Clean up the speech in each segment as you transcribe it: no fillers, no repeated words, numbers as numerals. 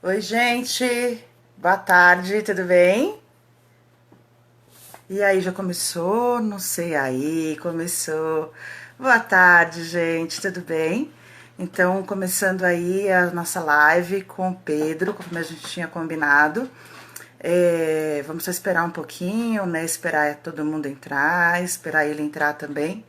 Oi, gente. Boa tarde, tudo bem? E aí, já começou? Não sei aí, começou. Boa tarde, gente, tudo bem? Então, começando aí a nossa live com o Pedro, como a gente tinha combinado. Vamos só esperar um pouquinho, né? Esperar todo mundo entrar, esperar ele entrar também.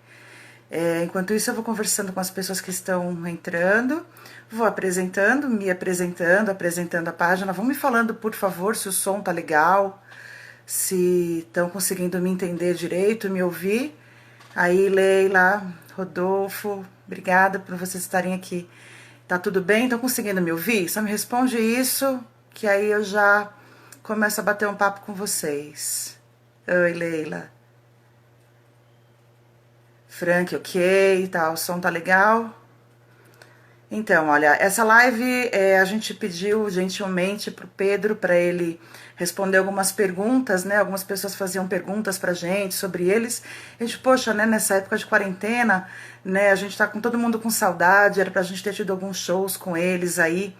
Enquanto isso, eu vou conversando com as pessoas que estão entrando, vou apresentando, me apresentando, apresentando a página. Vão me falando, por favor, se o som tá legal, se estão conseguindo me entender direito, me ouvir. Aí, Leila, Rodolfo, obrigada por vocês estarem aqui. Tá tudo bem? Estão conseguindo me ouvir? Só me responde isso, que aí eu já começo a bater um papo com vocês. Oi, Leila. Frank, ok, tá, o som tá legal? Então, olha, essa live a gente pediu gentilmente pro Pedro para ele responder algumas perguntas, né? Algumas pessoas faziam perguntas pra gente sobre eles. A gente, poxa, né, nessa época de quarentena, né, a gente tá com todo mundo com saudade, era pra gente ter tido alguns shows com eles aí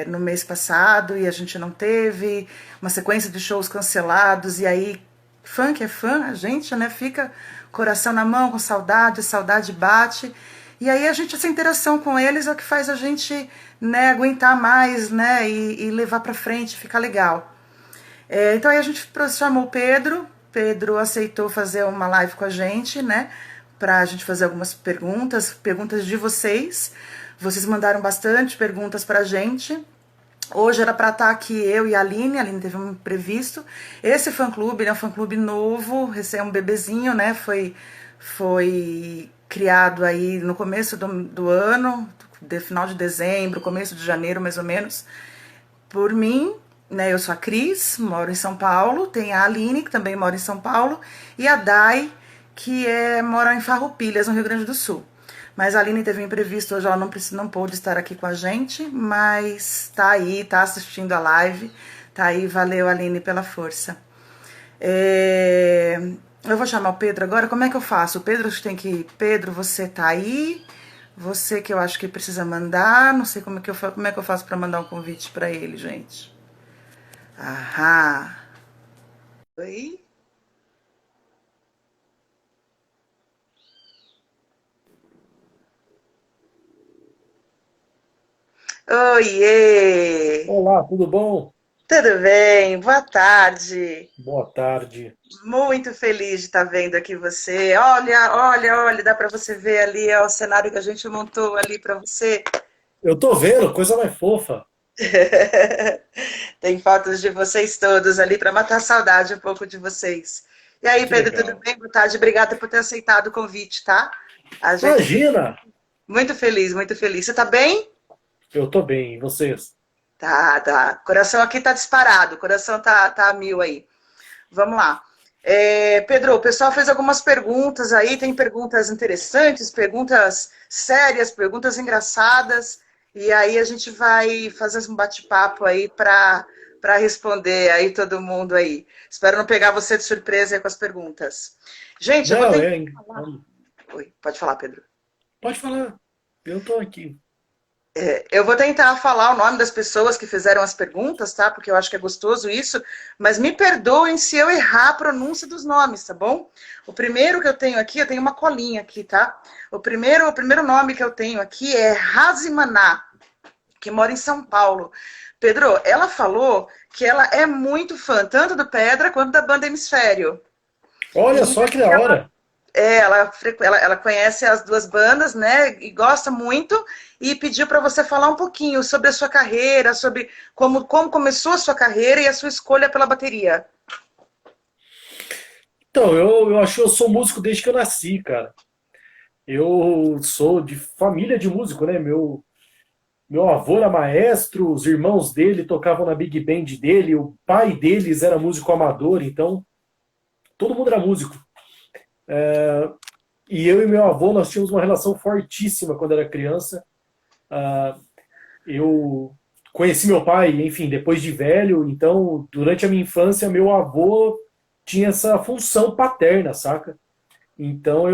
no mês passado e a gente não teve, uma sequência de shows cancelados, e aí fã que é fã, a gente, né, fica coração na mão, com saudade, saudade bate. E aí a gente, essa interação com eles é o que faz a gente, né, aguentar mais, né, e levar pra frente, ficar legal. Então aí a gente chamou o Pedro, Pedro aceitou fazer uma live com a gente, né, pra gente fazer algumas perguntas, perguntas de vocês. Vocês mandaram bastante perguntas pra gente. Hoje era para estar aqui eu e a Aline teve um imprevisto. Esse fã-clube, né, é um fã-clube novo, recém um bebezinho, né, foi criado aí no começo do ano, final de dezembro, começo de janeiro, mais ou menos, por mim, né, eu sou a Cris, moro em São Paulo, tem a Aline, que também mora em São Paulo, e a Dai, que mora em Farroupilhas, no Rio Grande do Sul. Mas a Aline teve um imprevisto, hoje ela não pôde estar aqui com a gente, mas tá aí, tá assistindo a live, tá aí, valeu Aline pela força. Eu vou chamar o Pedro agora, como é que eu faço? O Pedro tem que... Pedro, você tá aí? Você que eu acho que precisa mandar, não sei como é que eu faço para mandar um convite para ele, gente. Aham. Oi? Oiê! Olá, tudo bom? Tudo bem? Boa tarde. Boa tarde. Muito feliz de estar vendo aqui você. Olha, olha, olha, dá para você ver ali ó, o cenário que a gente montou ali para você. Eu tô vendo, coisa mais fofa. Tem fotos de vocês todos ali para matar a saudade um pouco de vocês. E aí, Que Pedro, tudo legal. bem? Boa tarde. Obrigada por ter aceitado o convite, tá? A gente Imagina! muito feliz, muito feliz. Você tá bem? Eu tô bem, e vocês? Tá, tá. Coração aqui tá disparado, coração tá a mil aí. Vamos lá. Pedro, o pessoal fez algumas perguntas aí, tem perguntas interessantes, perguntas sérias, perguntas engraçadas, e aí a gente vai fazer um bate-papo aí para responder aí todo mundo aí. Espero não pegar você de surpresa aí com as perguntas. Gente, eu vou Não, tentar. vamos. Oi, pode falar, Pedro. Pode falar. Eu tô aqui. Eu vou tentar falar o nome das pessoas que fizeram as perguntas, tá? Porque eu acho que é gostoso isso, mas me perdoem se eu errar a pronúncia dos nomes, tá bom? O primeiro que eu tenho aqui, eu tenho uma colinha aqui, tá? O primeiro nome que eu tenho aqui é Razimaná, que mora em São Paulo. Pedro, ela falou que ela é muito fã, tanto do Pedra quanto da banda Hemisfério. Olha E só que da hora. ela conhece as duas bandas, né? E gosta muito e pediu para você falar um pouquinho sobre a sua carreira, sobre como começou a sua carreira e a sua escolha pela bateria. Então, eu acho que eu sou músico desde que eu nasci, cara. Eu sou de família de músico, né? Meu avô era maestro, os irmãos dele tocavam na Big Band dele, o pai deles era músico amador, então todo mundo era músico. E eu e meu avô, nós tínhamos uma relação fortíssima quando era criança. Eu conheci meu pai, enfim, depois de velho, então durante a minha infância, meu avô tinha essa função paterna, saca? Então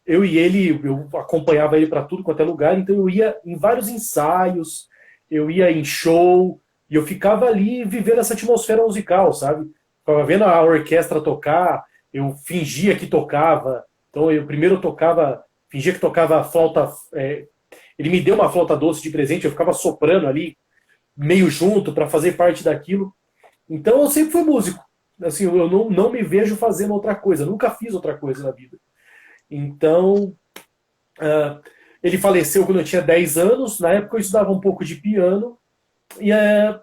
eu e ele, eu acompanhava ele para tudo quanto é lugar, então eu ia em vários ensaios, eu ia em show, e eu ficava ali vivendo essa atmosfera musical, sabe? Ficava vendo a orquestra tocar, eu fingia que tocava. Então eu primeiro tocava, fingia que tocava flauta. Ele me deu uma flauta doce de presente, eu ficava soprando ali, meio junto, para fazer parte daquilo. Então eu sempre fui músico. Assim, eu não me vejo fazendo outra coisa, nunca fiz outra coisa na vida. Então, uh, ele faleceu quando eu tinha 10 anos, na época eu estudava um pouco de piano, e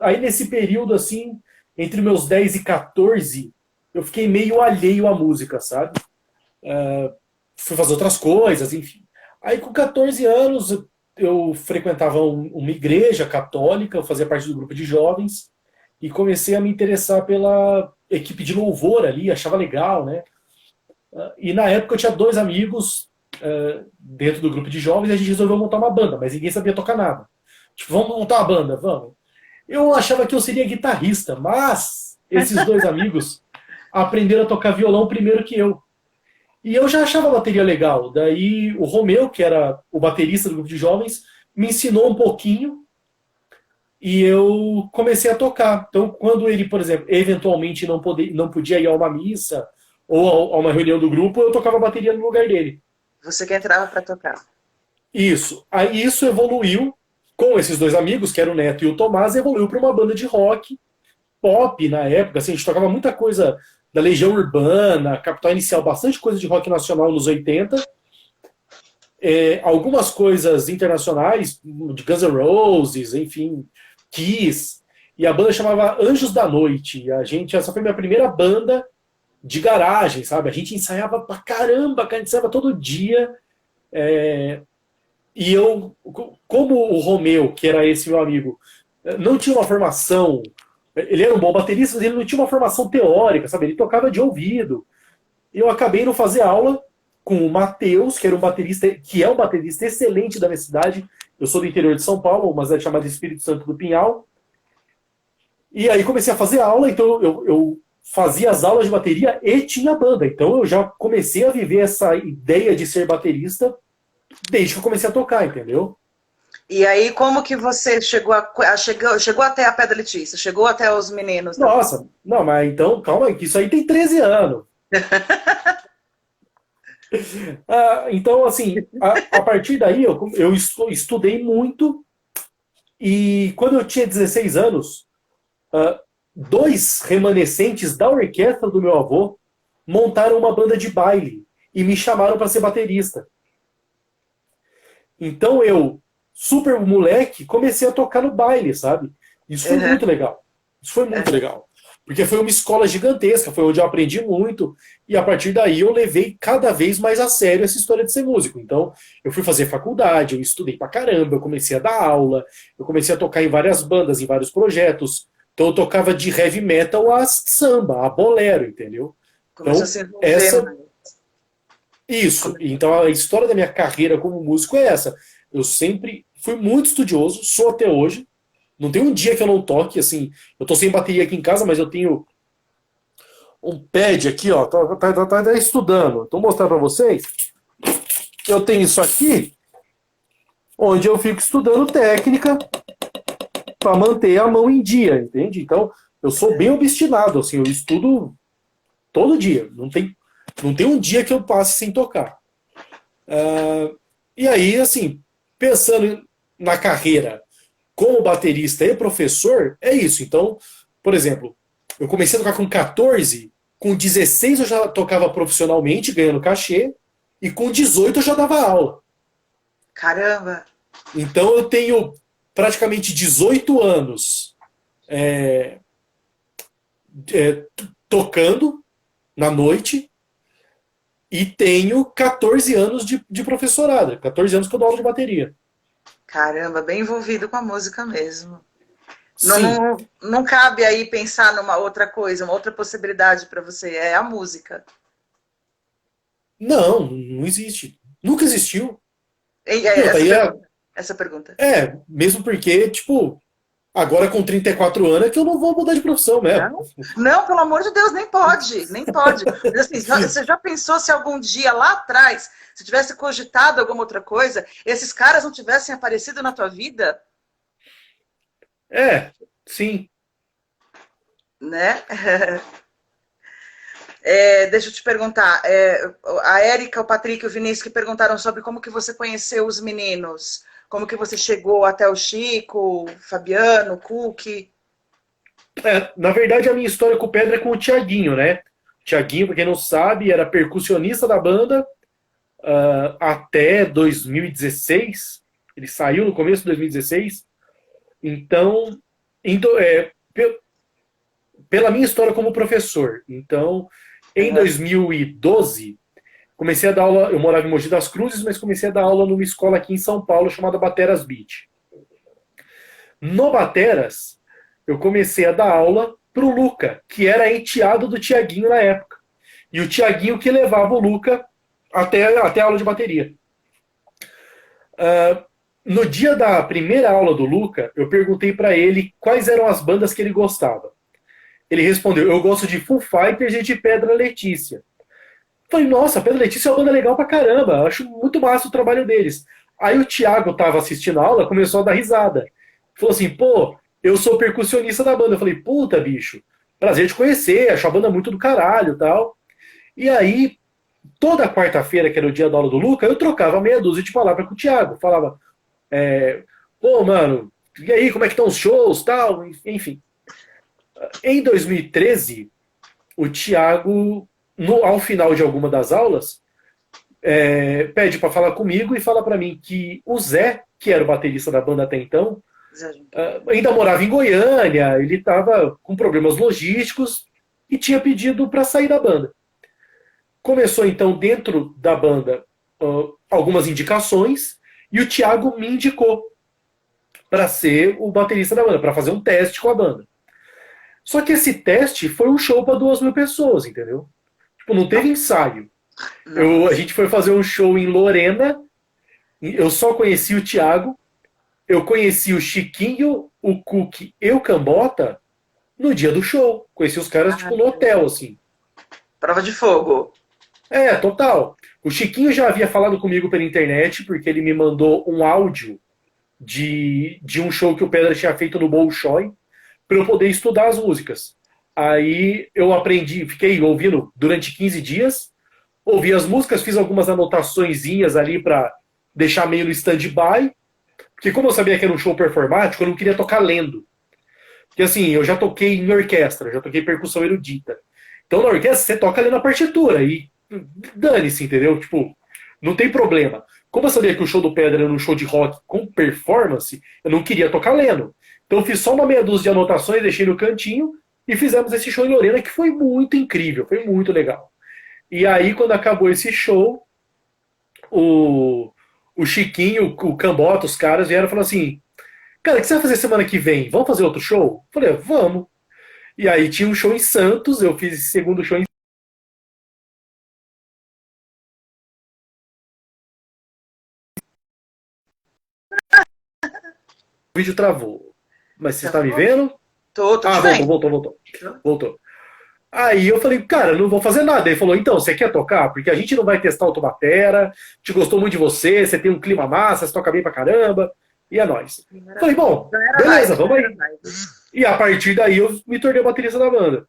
aí nesse período, assim, entre meus 10 e 14, eu fiquei meio alheio à música, sabe? Fui fazer outras coisas, enfim. Aí com 14 anos eu frequentava uma igreja católica, eu fazia parte do grupo de jovens, e comecei a me interessar pela equipe de louvor ali, achava legal, né? E na época eu tinha dois amigos dentro do grupo de jovens e a gente resolveu montar uma banda, mas ninguém sabia tocar nada. Tipo, vamos montar uma banda, vamos. Eu achava que eu seria guitarrista, mas esses dois amigos aprenderam a tocar violão primeiro que eu. E eu já achava a bateria legal. Daí o Romeu, que era o baterista do grupo de jovens, me ensinou um pouquinho e eu comecei a tocar. Então, quando ele, por exemplo, eventualmente não podia ir a uma missa ou a uma reunião do grupo, eu tocava bateria no lugar dele. Você que entrava para tocar. Isso. Aí isso evoluiu com esses dois amigos, que eram o Neto e o Tomás, evoluiu para uma banda de rock, pop na época. Assim, a gente tocava muita coisa da Legião Urbana, Capital Inicial, bastante coisa de rock nacional nos 80. Algumas coisas internacionais, de Guns N' Roses, enfim, Kiss. E a banda chamava Anjos da Noite. Essa foi minha primeira banda de garagem, sabe? A gente ensaiava pra caramba, a gente ensaiava todo dia. E eu, como o Romeu, que era esse meu amigo, não tinha uma formação, ele era um bom baterista, mas ele não tinha uma formação teórica, sabe? Ele tocava de ouvido. Eu acabei não fazer aula com o Matheus, que era que é um baterista excelente da minha cidade. Eu sou do interior de São Paulo, uma cidade chamada Espírito Santo do Pinhal. E aí comecei a fazer aula, então eu fazia as aulas de bateria e tinha banda. Então eu já comecei a viver essa ideia de ser baterista desde que eu comecei a tocar, entendeu? E aí, como que você chegou até a Pedra Letícia? Chegou até os meninos? Nossa, não, mas então, calma aí, que isso aí tem 13 anos. Então, assim, a partir daí eu estudei muito e quando eu tinha 16 anos, dois remanescentes da orquestra do meu avô montaram uma banda de baile e me chamaram para ser baterista. Então eu, super moleque, comecei a tocar no baile, sabe? Isso foi muito legal. Isso foi muito legal. Porque foi uma escola gigantesca, foi onde eu aprendi muito, e a partir daí eu levei cada vez mais a sério essa história de ser músico. Então, eu fui fazer faculdade, eu estudei pra caramba, eu comecei a dar aula, eu comecei a tocar em várias bandas, em vários projetos. Então eu tocava de heavy metal a samba, a bolero, entendeu? Começou Então, a se envolver. Isso. Então a história da minha carreira como músico é essa. Eu sempre fui muito estudioso, sou até hoje. Não tem um dia que eu não toque, assim. Eu tô sem bateria aqui em casa, mas eu tenho um pad aqui, ó. Tá estudando. Então, vou mostrar pra vocês. Eu tenho isso aqui, onde eu fico estudando técnica para manter a mão em dia, entende? Então, eu sou bem obstinado, assim. Eu estudo todo dia. Não tem um dia que eu passe sem tocar. E aí, assim, pensando na carreira como baterista e professor, é isso. Então, por exemplo, eu comecei a tocar com 14, com 16 eu já tocava profissionalmente, ganhando cachê, e com 18 eu já dava aula. Caramba! Então eu tenho praticamente 18 anos tocando na noite e tenho 14 anos de professorada, 14 anos que eu dou aula de bateria. Caramba, bem envolvido com a música mesmo. Sim. Não cabe aí pensar numa outra coisa, uma outra possibilidade para você. É a música. Não existe. Nunca existiu. Essa pergunta. Mesmo porque, tipo, agora com 34 anos é que eu não vou mudar de profissão mesmo. Não, pelo amor de Deus, nem pode. Mas, assim, você já pensou se algum dia lá atrás, se tivesse cogitado alguma outra coisa, esses caras não tivessem aparecido na tua vida? É, sim. né? Deixa eu te perguntar, a Érica, o Patrick e o Vinícius que perguntaram sobre como que você conheceu os meninos, como que você chegou até o Chico, o Fabiano, o Cookie. É, na verdade, a minha história com o Pedro é com o Tiaguinho, né? O Tiaguinho, pra quem não sabe, era percussionista da banda até 2016. Ele saiu no começo de 2016. Então, pela minha história como professor. Então, em Uhum. 2012, comecei a dar aula. Eu morava em Mogi das Cruzes, mas comecei a dar aula numa escola aqui em São Paulo chamada Bateras Beach. No Bateras, eu comecei a dar aula pro Luca, que era enteado do Tiaguinho na época. E o Tiaguinho que levava o Luca até a aula de bateria. No dia da primeira aula do Luca, eu perguntei para ele quais eram as bandas que ele gostava. Ele respondeu: eu gosto de Foo Fighters e de Pedra Letícia. Falei: nossa, Pedra Letícia é uma banda legal pra caramba, eu acho muito massa o trabalho deles. Aí o Thiago tava assistindo a aula, começou a dar risada. Falou assim: pô, eu sou percussionista da banda. Eu falei: puta, bicho, prazer te conhecer, acho a banda muito do caralho e tal. E aí, toda quarta-feira, que era o dia da aula do Luca, eu trocava meia dúzia de palavras com o Thiago. Falava: pô, mano, e aí, como é que estão os shows tal? Enfim. Em 2013, o Thiago, ao final de alguma das aulas, pede para falar comigo e fala para mim que o Zé, que era o baterista da banda até então, ainda morava em Goiânia, ele estava com problemas logísticos e tinha pedido para sair da banda. Começou então dentro da banda algumas indicações e o Thiago me indicou para ser o baterista da banda, para fazer um teste com a banda. Só que esse teste foi um show para 2.000 pessoas, entendeu? Tipo, não teve ensaio. A Nossa. gente foi fazer um show em Lorena, eu só conheci o Thiago, eu conheci o Chiquinho, o Cook e o Cambota no dia do show. Conheci os caras, tipo, no hotel, assim. Prova de fogo. Total. O Chiquinho já havia falado comigo pela internet, porque ele me mandou um áudio de um show que o Pedra tinha feito no Bolshoi, para eu poder estudar as músicas. Aí eu aprendi, fiquei ouvindo durante 15 dias, ouvi as músicas, fiz algumas anotaçõezinhas ali para deixar meio no stand-by, porque como eu sabia que era um show performático, eu não queria tocar lendo. Porque assim, eu já toquei em orquestra, já toquei percussão erudita. Então na orquestra você toca ali na partitura e dane-se, entendeu? Tipo, não tem problema. Como eu sabia que o show do Pedra era um show de rock com performance, eu não queria tocar lendo. Então eu fiz só uma meia dúzia de anotações, deixei no cantinho e fizemos esse show em Lorena que foi muito incrível, foi muito legal. E aí, quando acabou esse show, o, o Chiquinho, o Cambota, os caras vieram e falaram assim: cara, o que você vai fazer semana que vem? Vamos fazer outro show? Eu falei: vamos. E aí tinha um show em Santos, eu fiz esse segundo show em. O vídeo travou. Mas você está me Travou? vendo? Tô Ah, te voltou, vendo. voltou, voltou. Voltou. Aí eu falei: cara, não vou fazer nada. Ele falou: então, você quer tocar? Porque a gente não vai testar autobatera, te gostou muito de você, você tem um clima massa, você toca bem pra caramba, e é nóis. Falei: bom, Já era beleza, vibe, já vamos era aí. vibe. E a partir daí eu me tornei baterista da banda.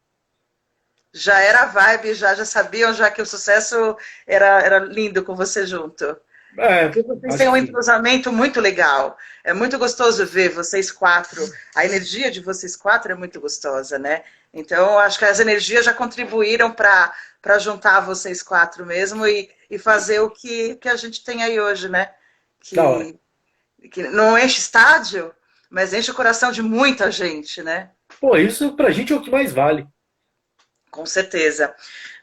Já era vibe, já sabiam já que o sucesso era lindo com você junto. Porque vocês têm Acho um que sim. entrosamento muito legal. É muito gostoso ver vocês quatro. A energia de vocês quatro é muito gostosa, né? Então, acho que as energias já contribuíram para juntar vocês quatro mesmo e fazer o que a gente tem aí hoje, né? Da hora. Que não enche estádio, mas enche o coração de muita gente, né? Pô, isso pra gente é o que mais vale. Com certeza.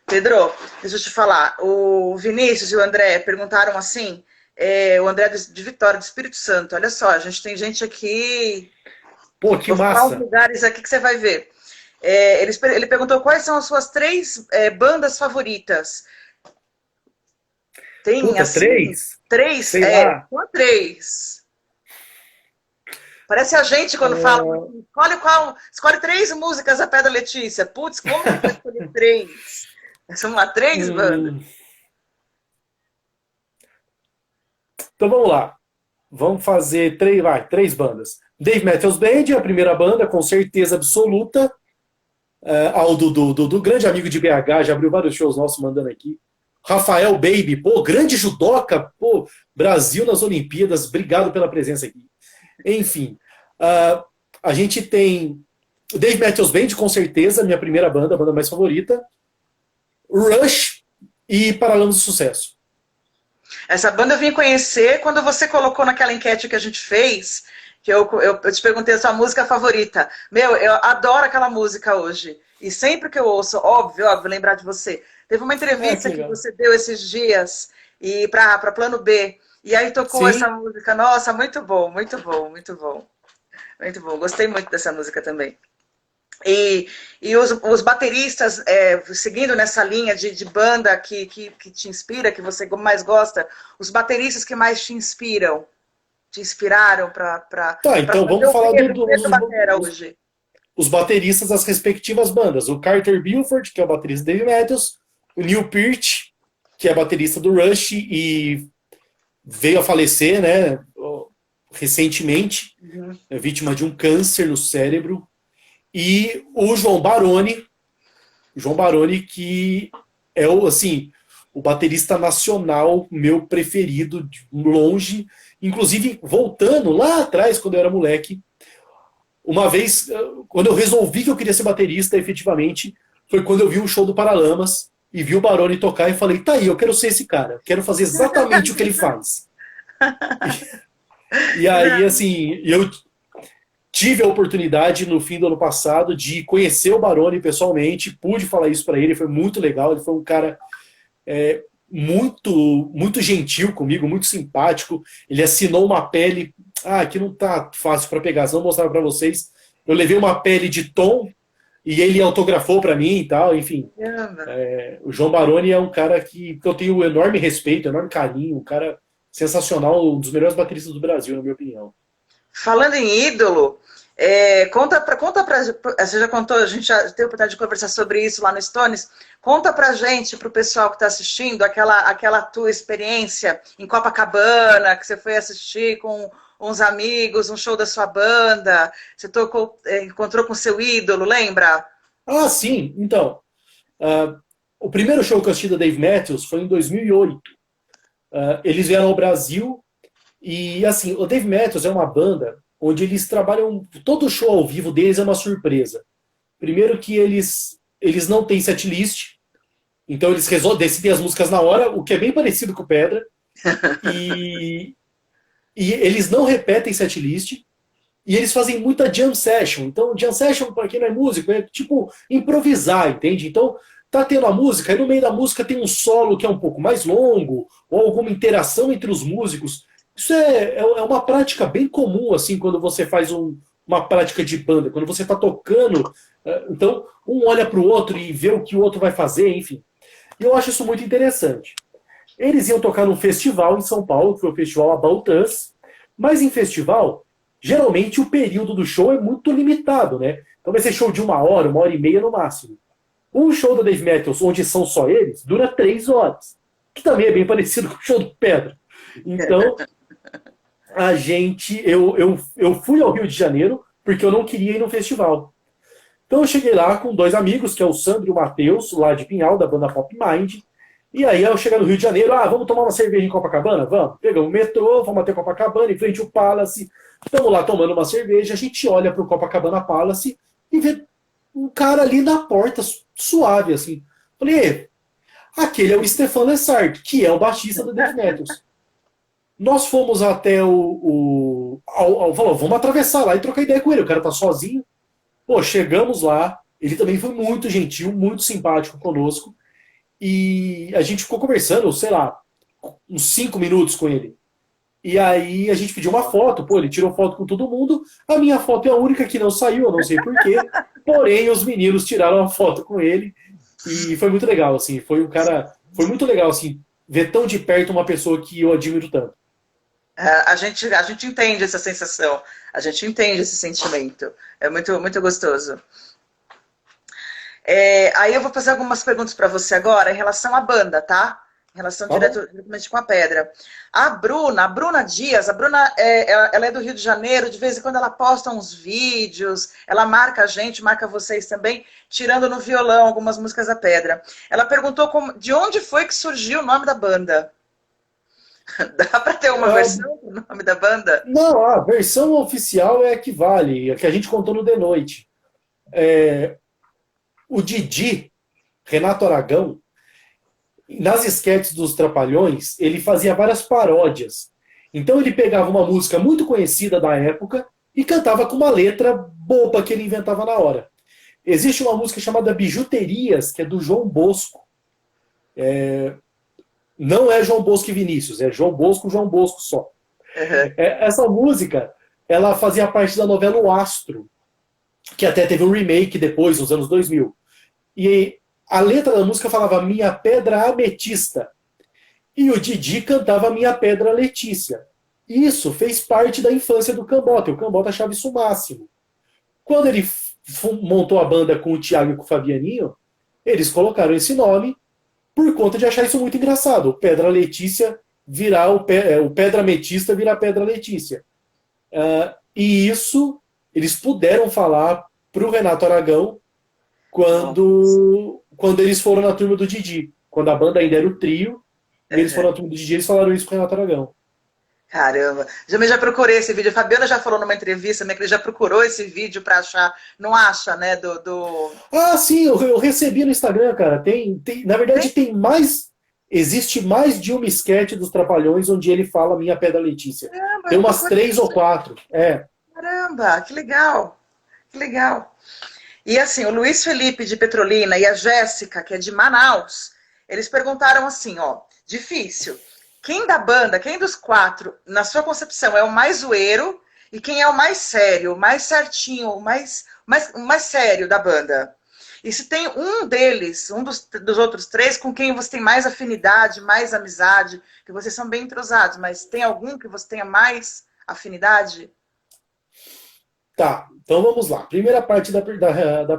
Pedro, deixa eu te falar. O Vinícius e o André perguntaram assim. O André de Vitória, do Espírito Santo. Olha só, a gente tem gente aqui. Pô, que Vou falar uns massa. lugares aqui que você vai ver. Ele perguntou quais são as suas três bandas favoritas. Tem, Puta, assim, três? três? Sei lá. Só três. Parece a gente quando fala, assim, escolhe três músicas da Pedra Letícia. Putz, como que eu vou escolher três? São uma três bandas. Hum, então vamos lá. Vamos fazer três bandas. Dave Matthews Band, a primeira banda, com certeza absoluta. Ao do grande amigo de BH, já abriu vários shows nossos mandando aqui. Rafael Baby, pô, grande judoca, pô, Brasil nas Olimpíadas, obrigado pela presença aqui. Enfim, a gente tem o Dave Matthews Band, com certeza, minha primeira banda, a banda mais favorita. Rush e Paralamas do Sucesso. Essa banda eu vim conhecer quando você colocou naquela enquete que a gente fez, que eu te perguntei a sua música favorita. Meu, eu adoro aquela música hoje. E sempre que eu ouço, óbvio, lembrar de você. Teve uma entrevista que você deu esses dias e para Plano B. E aí tocou Sim. essa música. Nossa, muito bom, muito bom, muito bom. Muito bom. Gostei muito dessa música também. E os bateristas, seguindo nessa linha de banda que te inspira, que você mais gosta, os bateristas que mais te inspiraram para Tá, então vamos falar batera hoje. Os bateristas das respectivas bandas. O Carter Buford, que é o baterista do Dave Matthews, o Neil Peart, que é baterista do Rush e veio a falecer, né, recentemente, vítima de um câncer no cérebro. E o João Baroni, que é o baterista nacional meu preferido, de longe. Inclusive, voltando lá atrás, quando eu era moleque, uma vez, quando eu resolvi que eu queria ser baterista, efetivamente, foi quando eu vi um show do Paralamas e vi o Baroni tocar e falei, tá aí, eu quero ser esse cara, quero fazer exatamente o que ele faz. E aí, assim, eu tive a oportunidade no fim do ano passado de conhecer o Baroni pessoalmente, pude falar isso para ele, foi muito legal, ele foi um cara muito gentil comigo, muito simpático, ele assinou uma pele, aqui não tá fácil para pegar, não vou mostrar para vocês, eu levei uma pele de Tom e ele autografou para mim e tal, enfim. O João Baroni é um cara que eu tenho enorme respeito, enorme carinho, um cara sensacional, um dos melhores bateristas do Brasil, na minha opinião. Falando em ídolo, conta pra você já contou, a gente já teve a oportunidade de conversar sobre isso lá no Stones. Conta pra gente, pro pessoal que está assistindo, aquela tua experiência em Copacabana, que você foi assistir com uns amigos, um show da sua banda, você encontrou com seu ídolo, lembra? Ah, sim, então. O primeiro show que eu assisti da Dave Matthews foi em 2008. Eles vieram ao Brasil e, assim, o Dave Matthews é uma banda onde eles trabalham, todo show ao vivo deles é uma surpresa. Primeiro que eles não têm setlist, então eles decidem as músicas na hora, o que é bem parecido com o Pedra, e eles não repetem setlist, e eles fazem muita jam session. Então, jam session, para quem não é músico, é tipo improvisar, entende? Então, tá tendo a música, e no meio da música tem um solo que é um pouco mais longo, ou alguma interação entre os músicos. Isso é uma prática bem comum, assim, quando você faz uma prática de banda, quando você está tocando, então um olha para o outro e vê o que o outro vai fazer, enfim. E eu acho isso muito interessante. Eles iam tocar num festival em São Paulo, que foi o festival About Us, mas em festival, geralmente o período do show é muito limitado, né? Então vai ser show de 1 hora e meia no máximo. Um show do Dave Matthews, onde são só eles, dura 3 horas, que também é bem parecido com o show do Pedra. Então, eu fui ao Rio de Janeiro porque eu não queria ir no festival. Então eu cheguei lá com 2 amigos, que é o Sandro e o Matheus, lá de Pinhal, da banda Pop Mind. E aí eu cheguei no Rio de Janeiro, vamos tomar uma cerveja em Copacabana? Vamos. Pegamos o metrô, vamos até Copacabana, em frente ao Palace. Estamos lá tomando uma cerveja, a gente olha para o Copacabana Palace e vê um cara ali na porta, suave, assim. Falei, aquele é o Stefan Lessard, que é o baixista do Death Metals. Nós fomos até falou, vamos atravessar lá e trocar ideia com ele. O cara tá sozinho. Pô, chegamos lá. Ele também foi muito gentil, muito simpático conosco. E a gente ficou conversando, sei lá, uns 5 minutos com ele. E aí a gente pediu uma foto. Pô, ele tirou foto com todo mundo. A minha foto é a única que não saiu, eu não sei porquê. Porém, os meninos tiraram a foto com ele. E foi muito legal, assim. Foi muito legal, assim, ver tão de perto uma pessoa que eu admiro tanto. A gente entende essa sensação, a gente entende esse sentimento. É muito, muito gostoso. Aí eu vou fazer algumas perguntas para você agora em relação à banda, tá? Em relação Tá bom. diretamente com a pedra. A Bruna Dias, a Bruna, ela é do Rio de Janeiro, de vez em quando ela posta uns vídeos, ela marca a gente, marca vocês também, tirando no violão algumas músicas da pedra. Ela perguntou de onde foi que surgiu o nome da banda. Dá para ter uma Ah, versão do nome da banda? não, a versão oficial é a que vale, a que a gente contou no The Noite. O Didi, Renato Aragão, nas esquetes dos Trapalhões, ele fazia várias paródias. Então ele pegava uma música muito conhecida da época e cantava com uma letra boba que ele inventava na hora. Existe uma música chamada Bijuterias, que é do João Bosco. Não é João Bosco e Vinícius, é João Bosco só. Uhum. Essa música, ela fazia parte da novela O Astro, que até teve um remake depois, nos anos 2000. E a letra da música falava Minha Pedra Ametista. E o Didi cantava Minha Pedra Letícia. Isso fez parte da infância do Cambota, e o Cambota achava isso o máximo. Quando ele montou a banda com o Thiago e com o Fabianinho, eles colocaram esse nome por conta de achar isso muito engraçado. O Pedra Letícia virar o Pedra Ametista virar Pedra Letícia. E isso eles puderam falar para o Renato Aragão quando eles foram na turma do Didi. Quando a banda ainda era o trio, e eles foram na turma do Didi, eles falaram isso para o Renato Aragão. Caramba, já procurei esse vídeo. A Fabiana já falou numa entrevista, né, que ele já procurou esse vídeo para achar, não acha, né, Ah, sim, eu recebi no Instagram, cara. Na verdade, tem mais. Existe mais de uma esquete dos Trapalhões onde ele fala Minha Pedra Letícia. Caramba, Tem umas 3 ou 4. Caramba, que legal, que legal. E assim, o Luiz Felipe de Petrolina e a Jéssica, que é de Manaus, eles perguntaram assim, ó, difícil. Quem da banda, quem dos quatro, na sua concepção, é o mais zoeiro e quem é o mais sério, o mais certinho, o mais sério da banda? E se tem um deles, um dos outros três, com quem você tem mais afinidade, mais amizade, que vocês são bem entrosados, mas tem algum que você tenha mais afinidade? Tá, então vamos lá. Primeira parte da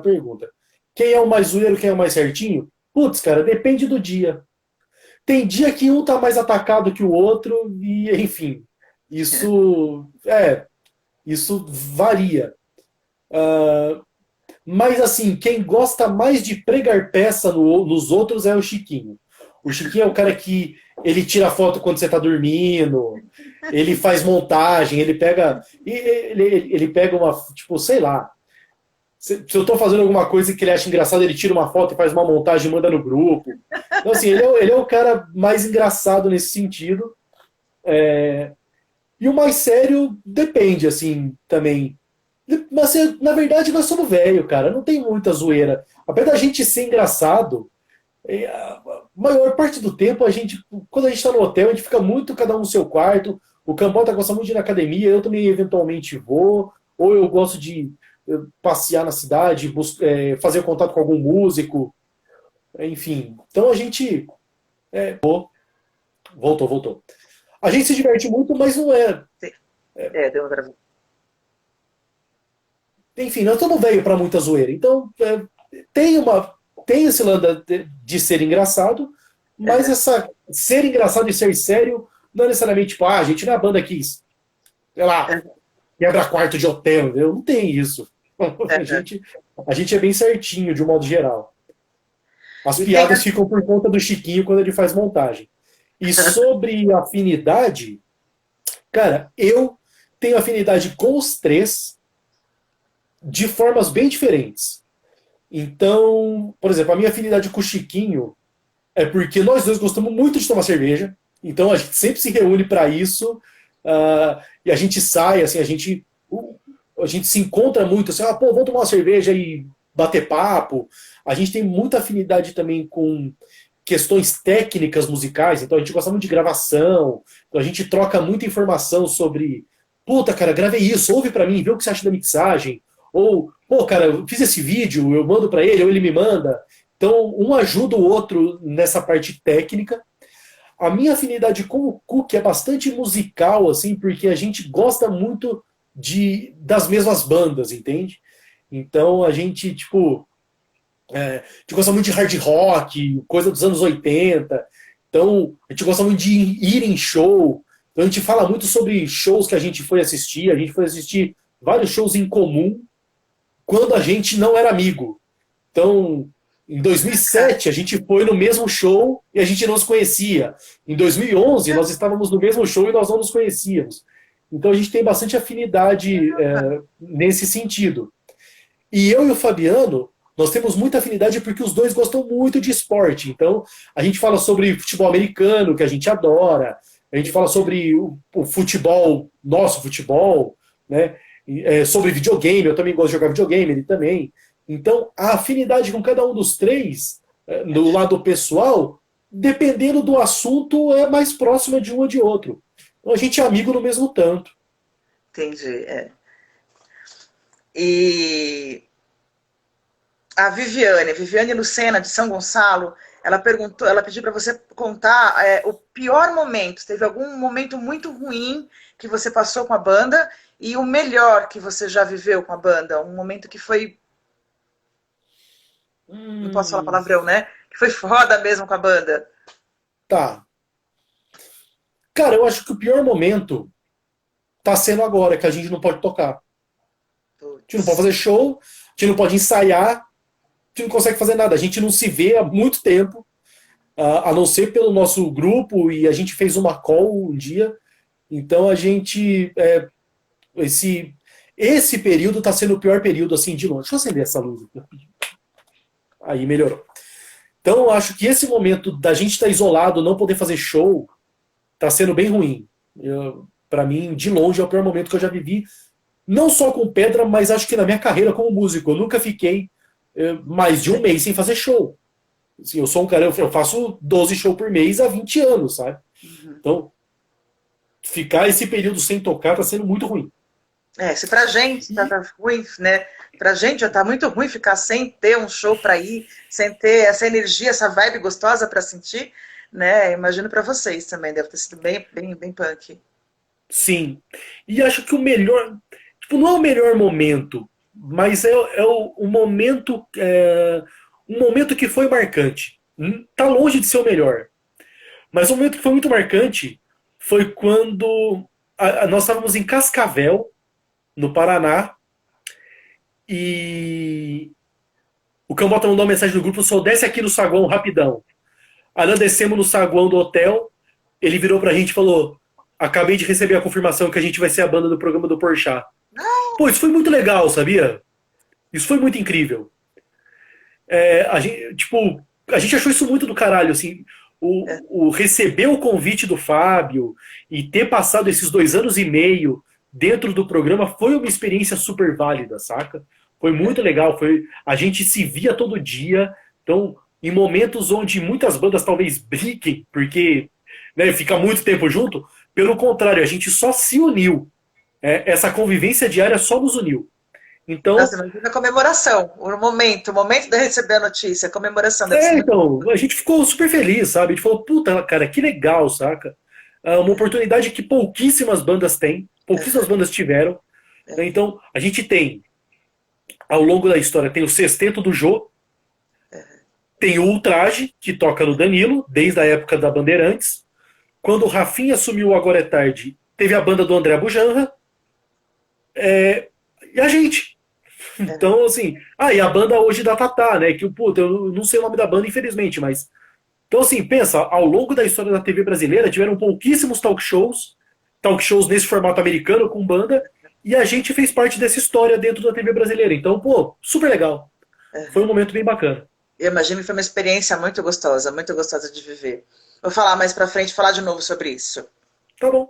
pergunta. Quem é o mais zoeiro, quem é o mais certinho? Putz, cara, depende do dia. Tem dia que um tá mais atacado que o outro, e enfim, isso varia. Mas assim, quem gosta mais de pregar peça nos outros é o Chiquinho. O Chiquinho é o cara que ele tira foto quando você tá dormindo, ele faz montagem, ele pega uma, tipo, sei lá. Se eu tô fazendo alguma coisa que ele acha engraçado, ele tira uma foto e faz uma montagem e manda no grupo. Então, assim, ele é o cara mais engraçado nesse sentido. E o mais sério depende, assim, também. Mas, na verdade, nós somos velho, cara. Não tem muita zoeira. Apesar da gente ser engraçado, a maior parte do tempo, quando a gente tá no hotel, a gente fica muito cada um no seu quarto. O Cambota gosta muito de ir na academia, eu também eventualmente vou. Ou eu gosto de passear na cidade, fazer contato com algum músico. Enfim. Então a gente. Voltou. A gente se diverte muito, mas não é. Sim. Deu outra. Enfim, nós estamos velho para muita zoeira. Então, tem esse lance de ser engraçado, mas essa ser engraçado e ser sério não é necessariamente tipo, a gente não é a banda que, sei lá, quebra quarto de hotel, entendeu? Não tem isso. A gente é bem certinho, de um modo geral. As piadas ficam por conta do Chiquinho quando ele faz montagem. E sobre afinidade, cara, eu tenho afinidade com os três de formas bem diferentes. Então, por exemplo, a minha afinidade com o Chiquinho é porque nós dois gostamos muito de tomar cerveja, então a gente sempre se reúne para isso, e a gente sai, assim, a gente se encontra muito, assim, vamos tomar uma cerveja e bater papo. A gente tem muita afinidade também com questões técnicas musicais, então a gente gosta muito de gravação, então a gente troca muita informação sobre, puta, cara, gravei isso, ouve para mim, vê o que você acha da mixagem, ou, pô, cara, eu fiz esse vídeo, eu mando para ele, ou ele me manda. Então, um ajuda o outro nessa parte técnica. A minha afinidade com o Cook é bastante musical, assim, porque a gente gosta muito das mesmas bandas, entende? Então, a gente, tipo, a gente gosta muito de hard rock, coisa dos anos 80. Então, a gente gostava de ir em show. Então, a gente fala muito sobre shows que a gente foi assistir. A gente foi assistir vários shows em comum quando a gente não era amigo. Então, em Bacana. 2007, a gente foi no mesmo show e a gente não se conhecia. Em 2011, nós estávamos no mesmo show e nós não nos conhecíamos. Então, a gente tem bastante afinidade nesse sentido. E eu e o Fabiano, nós temos muita afinidade porque os dois gostam muito de esporte. Então, a gente fala sobre futebol americano, que a gente adora. A gente fala sobre o futebol, nosso futebol, né? Sobre videogame, eu também gosto de jogar videogame, ele também. Então, a afinidade com cada um dos três, no lado pessoal, dependendo do assunto, é mais próxima de um ou de outro. Então, a gente é amigo no mesmo tanto. Entendi. É. E a Viviane Lucena, de São Gonçalo, ela perguntou, ela pediu para você contar o pior momento. Teve algum momento muito ruim que você passou com a banda e o melhor que você já viveu com a banda? Um momento que foi, não posso falar Hum, palavrão, né? Que foi foda mesmo com a banda. tá. Cara, eu acho que o pior momento tá sendo agora, que a gente não pode tocar. A gente não pode Putz. fazer show, a gente não pode ensaiar, a gente não consegue fazer nada. A gente não se vê há muito tempo, a não ser pelo nosso grupo, e a gente fez uma call um dia. Então a gente. Esse, esse período está sendo o pior período, assim, de longe. Deixa eu acender essa luz. Aí melhorou. Então eu acho que esse momento da gente estar isolado, não poder fazer show, está sendo bem ruim. Para mim, de longe, é o pior momento que eu já vivi. Não só com Pedra, mas acho que na minha carreira como músico. Eu nunca fiquei mais de um mês sem fazer show. Assim, eu sou um cara, eu faço 12 shows por mês há 20 anos, sabe? Uhum. Então, ficar esse período sem tocar tá sendo muito ruim. Se pra gente E, tá ruim, né? Pra gente já tá muito ruim ficar sem ter um show pra ir, sem ter essa energia, essa vibe gostosa pra sentir, né? Imagino pra vocês também, deve ter sido bem punk. sim. E acho que o melhor. Tipo, não é o melhor momento, mas é o momento. Um momento que foi marcante. Tá longe de ser o melhor. Mas o momento que foi muito marcante foi quando nós estávamos em Cascavel, no Paraná, e o Cambota mandou uma mensagem no grupo: só desce aqui no saguão rapidão. Aí nós descemos no saguão do hotel, ele virou pra gente e falou: acabei de receber a confirmação que a gente vai ser a banda do programa do Porchat. Pô, isso foi muito legal, sabia? Isso foi muito incrível. A gente achou isso muito do caralho, assim. É, O receber o convite do Fábio e ter passado esses 2 anos e meio dentro do programa foi uma experiência super válida, saca? Foi muito legal. A gente se via todo dia. Então, em momentos onde muitas bandas talvez briguem, porque né, fica muito tempo junto, pelo contrário, a gente só se uniu. Essa convivência diária só nos uniu. Então, nossa, imagina a comemoração, o momento de receber a notícia, a comemoração deve ser muito. a gente ficou super feliz, sabe? A gente falou, puta, cara, que legal, saca? Uma oportunidade que pouquíssimas bandas têm, pouquíssimas Aham, bandas tiveram. Né? Então, a gente tem, ao longo da história, tem o Sexteto do Jô, tem o Ultraje, que toca no Danilo, desde a época da Bandeirantes. Quando o Rafinha assumiu o Agora é Tarde, teve a banda do André Bujanra, e a gente. aham. Então, assim, e a banda hoje da Tatá, né? Que, puta, eu não sei o nome da banda, infelizmente, mas então, assim, pensa, ao longo da história da TV brasileira, tiveram pouquíssimos talk shows nesse formato americano com banda, e a gente fez parte dessa história dentro da TV brasileira. Então, pô, super legal. Foi um momento bem bacana. Eu imagino que foi uma experiência muito gostosa de viver. Vou falar mais pra frente, falar de novo sobre isso. Tá bom.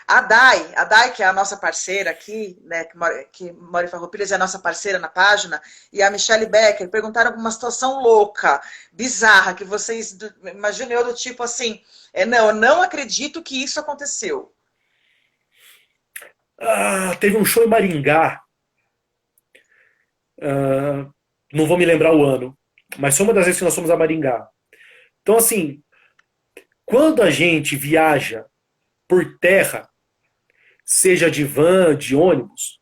A Dai, que é a nossa parceira aqui, né, que mora em Farroupilhas, é a nossa parceira na página, e a Michelle Becker perguntaram uma situação louca, bizarra, que vocês imaginam eu do tipo assim, não, eu não acredito que isso aconteceu. Teve um show em Maringá, não vou me lembrar o ano, mas foi uma das vezes que nós fomos a Maringá. Então, assim, quando a gente viaja por terra, seja de van, de ônibus,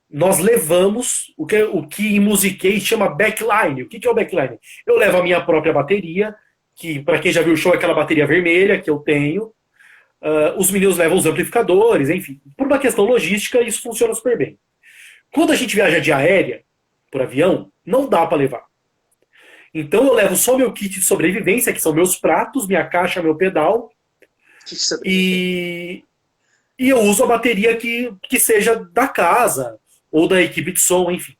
nós levamos o que em musiquês chama backline. O que é o backline? Eu levo a minha própria bateria, que para quem já viu o show é aquela bateria vermelha que eu tenho. Os meninos levam os amplificadores, enfim. Por uma questão logística, isso funciona super bem. Quando a gente viaja de aérea, por avião, não dá para levar. Então eu levo só meu kit de sobrevivência, que são meus pratos, minha caixa, meu pedal, e, e eu uso a bateria que seja da casa, ou da equipe de som, enfim.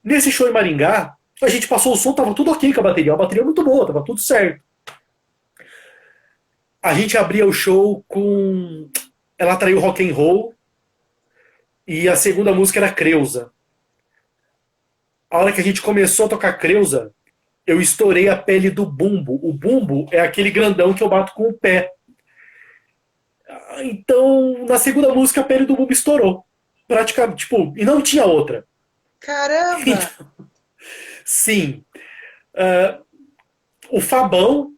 Nesse show em Maringá, a gente passou o som, tava tudo ok com a bateria. A bateria é muito boa, tava tudo certo. A gente abria o show com Ela Traiu Rock and Roll e a segunda música era Creuza. A hora que a gente começou a tocar Creuza, eu estourei a pele do bumbo. O bumbo é aquele grandão que eu bato com o pé. Então, na segunda música, a pele do bumbo estourou. Praticamente, tipo, e não tinha outra. Caramba! Sim. Uh, o Fabão,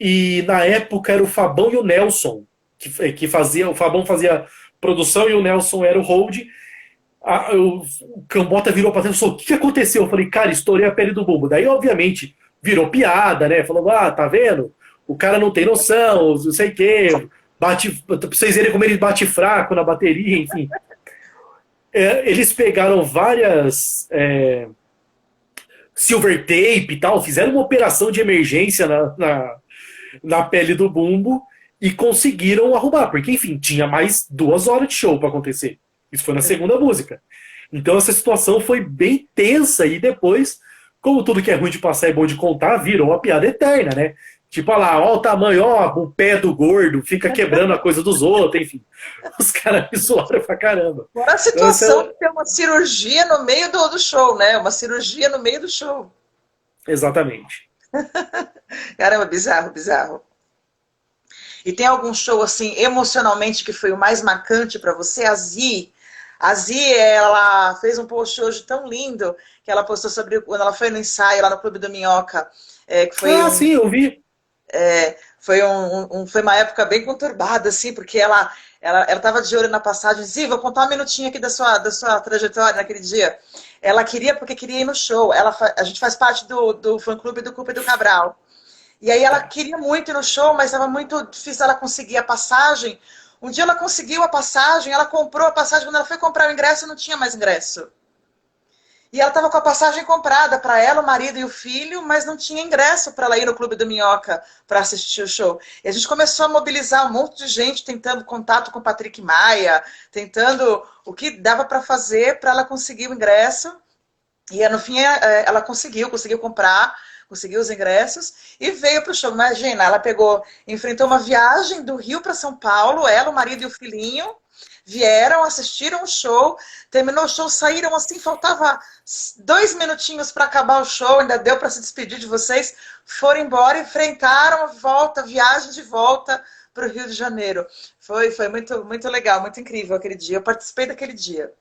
e na época era o Fabão e o Nelson, que fazia, o Fabão fazia produção e o Nelson era o hold. O Cambota virou pra trás e falou: o que aconteceu? Eu falei: cara, estourei a pele do bumbo. Daí, obviamente, virou piada, né? Falou: tá vendo? O cara não tem noção, não sei o quê. Bate, pra vocês verem como ele bate fraco na bateria, enfim. Eles pegaram várias silver tape e tal, fizeram uma operação de emergência na pele do bumbo e conseguiram arrumar, porque, enfim, tinha mais 2 horas de show para acontecer. Isso foi na segunda música. Então essa situação foi bem tensa e depois, como tudo que é ruim de passar é bom de contar, virou uma piada eterna, né? Tipo, olha lá, ó o tamanho, ó, o pé do gordo, fica quebrando a coisa dos outros, enfim. Os caras me zoaram pra caramba. Fora a situação de ter uma cirurgia no meio do show, né? Uma cirurgia no meio do show. Exatamente. Caramba, bizarro, bizarro. E tem algum show, assim, emocionalmente que foi o mais marcante pra você? A Zi, ela fez um post hoje tão lindo que ela postou sobre quando ela foi no ensaio lá no Clube do Minhoca. Que foi sim, eu vi. Foi uma época bem conturbada, assim, porque ela estava de olho na passagem. Zi, vou contar um minutinho aqui da sua trajetória naquele dia. Ela queria, porque queria ir no show. A gente faz parte do fã-clube do Cupa e do Cabral. E aí ela queria muito ir no show, mas estava muito difícil ela conseguir a passagem. Um dia ela conseguiu a passagem, ela comprou a passagem. Quando ela foi comprar o ingresso, não tinha mais ingresso. E ela estava com a passagem comprada para ela, o marido e o filho, mas não tinha ingresso para ela ir no Clube do Minhoca para assistir o show. E a gente começou a mobilizar um monte de gente tentando contato com o Patrick Maia, tentando o que dava para fazer para ela conseguir o ingresso. E no fim ela conseguiu comprar, conseguiu os ingressos e veio para o show. Imagina, ela enfrentou uma viagem do Rio para São Paulo, ela, o marido e o filhinho, vieram, assistiram o show, terminou o show, saíram assim, faltava 2 minutinhos para acabar o show, ainda deu para se despedir de vocês, foram embora, enfrentaram a viagem de volta para o Rio de Janeiro. Foi muito, muito legal, muito incrível aquele dia, eu participei daquele dia.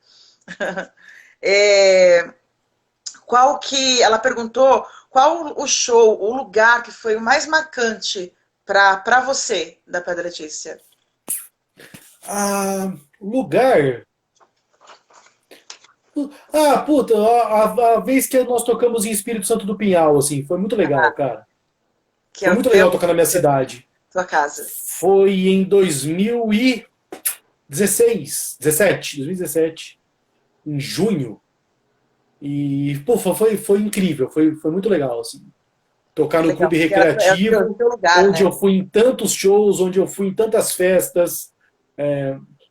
Ela perguntou qual o show, o lugar que foi o mais marcante para você, da Pedra Letícia? Lugar. Puta, a vez que nós tocamos em Espírito Santo do Pinhal, assim, foi muito legal, cara. Foi muito legal tocar na minha cidade. Tua casa. Foi em 2017, em junho. E, pô, foi incrível, foi muito legal, assim. Tocar no clube recreativo, onde eu fui em tantos shows, onde eu fui em tantas festas,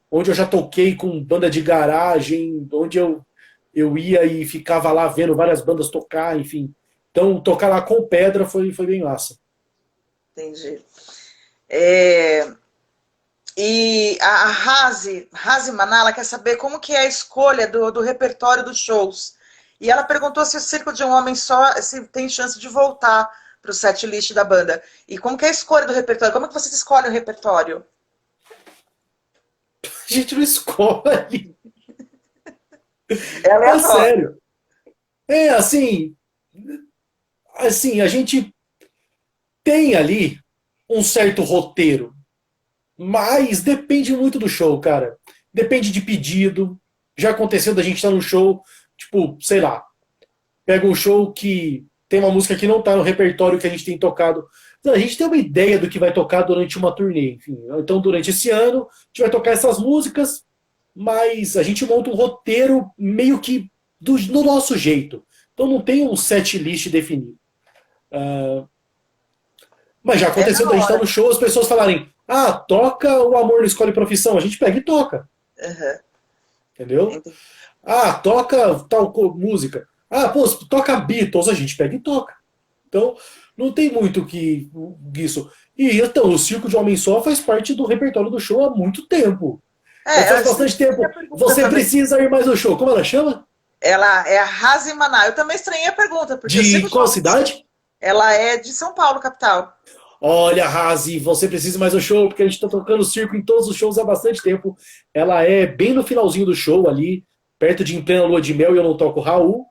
onde eu já toquei com banda de garagem, onde eu ia e ficava lá vendo várias bandas tocar, enfim. Então, tocar lá com pedra foi bem massa. Entendi. E a Razi Manala quer saber como que é a escolha do repertório dos shows. E ela perguntou se o Circo de um Homem Só se tem chance de voltar para o set list da banda. E como que é a escolha do repertório? Como que vocês escolhem o repertório? A gente não escolhe. Ela é sério. Assim, a gente tem ali um certo roteiro, mas depende muito do show, cara. Depende de pedido. Já aconteceu da gente estar no show, tipo, sei lá, pega um show que tem uma música que não está no repertório que a gente tem tocado. Então, a gente tem uma ideia do que vai tocar durante uma turnê. Enfim, então, durante esse ano, a gente vai tocar essas músicas, mas a gente monta um roteiro meio que do nosso jeito. Então não tem um set list definido. Mas já É aconteceu da da gente estar hora. no show, as pessoas falarem: ah, toca O Amor Não Escolhe Profissão. A gente pega e toca. Uhum. Entendeu? Entendi. Ah, toca tal música. Ah, pô, toca Beatles, a gente pega e toca. Então, não tem muito que isso. E então, o Circo de Homem Só faz parte do repertório do show há muito tempo. Faz Essa bastante é a tempo. pergunta Você também. precisa ir mais ao show. Como ela chama? Ela é a Razi Maná. Eu também estranhei a pergunta, porque eu De sigo qual jovens. cidade? Ela é de São Paulo, capital. Olha, Razi, você precisa ir mais ao show, porque a gente está tocando circo em todos os shows há bastante tempo. Ela é bem no finalzinho do show ali, perto de Em Plena Lua de Mel, e eu não toco Raul.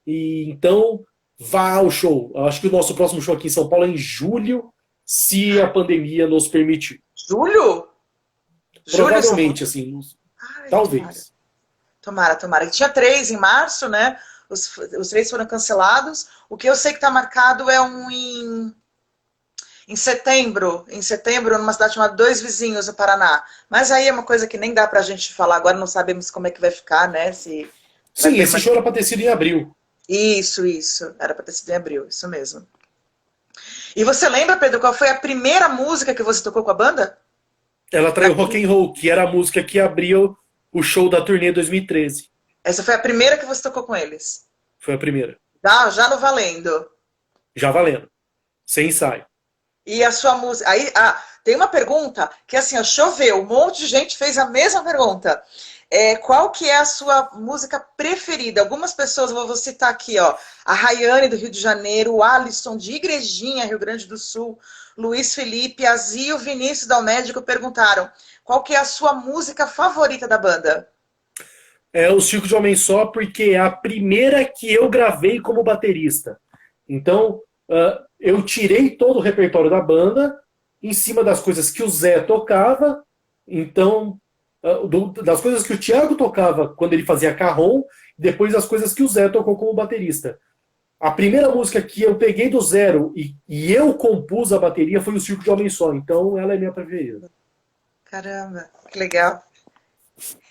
E então, vá ao show. Eu acho que o nosso próximo show aqui em São Paulo é em julho, se a pandemia nos permitir. Julho? Julho, São Paulo? Provavelmente, assim, Ai, tomara. talvez. Tomara, tomara. Tinha três em março, né? Os três foram cancelados. O que eu sei que está marcado é um em setembro. Em setembro, numa cidade chamada Dois Vizinhos, no Paraná. Mas aí é uma coisa que nem dá pra gente falar agora, não sabemos como é que vai ficar, né? Se vai Sim, esse show permanecer. era para ter sido em abril. Isso. Era pra ter sido em abril, isso mesmo. E você lembra, Pedro, qual foi a primeira música que você tocou com a banda? Ela Na- traiu Rock and Roll, que era a música que abriu o show da turnê 2013. Essa foi a primeira que você tocou com eles. Foi a primeira. Já no Valendo. Já valendo. Sem ensaio. E a sua música. Aí, tem uma pergunta que assim, ó, choveu, um monte de gente fez a mesma pergunta. Qual que é a sua música preferida? Algumas pessoas, eu vou citar aqui, ó, a Rayane do Rio de Janeiro, o Alisson de Igrejinha, Rio Grande do Sul, Luiz Felipe, Azil, Vinícius Dalmédico perguntaram qual que é a sua música favorita da banda? É o Circo de Homem Só, porque é a primeira que eu gravei como baterista. Então, eu tirei todo o repertório da banda em cima das coisas que o Zé tocava. Então, das coisas que o Thiago tocava quando ele fazia carrom, depois das coisas que o Zé tocou como baterista. A primeira música que eu peguei do zero e eu compus a bateria foi o Circo de Homem Só. Então, ela é minha preferida. Caramba, que legal.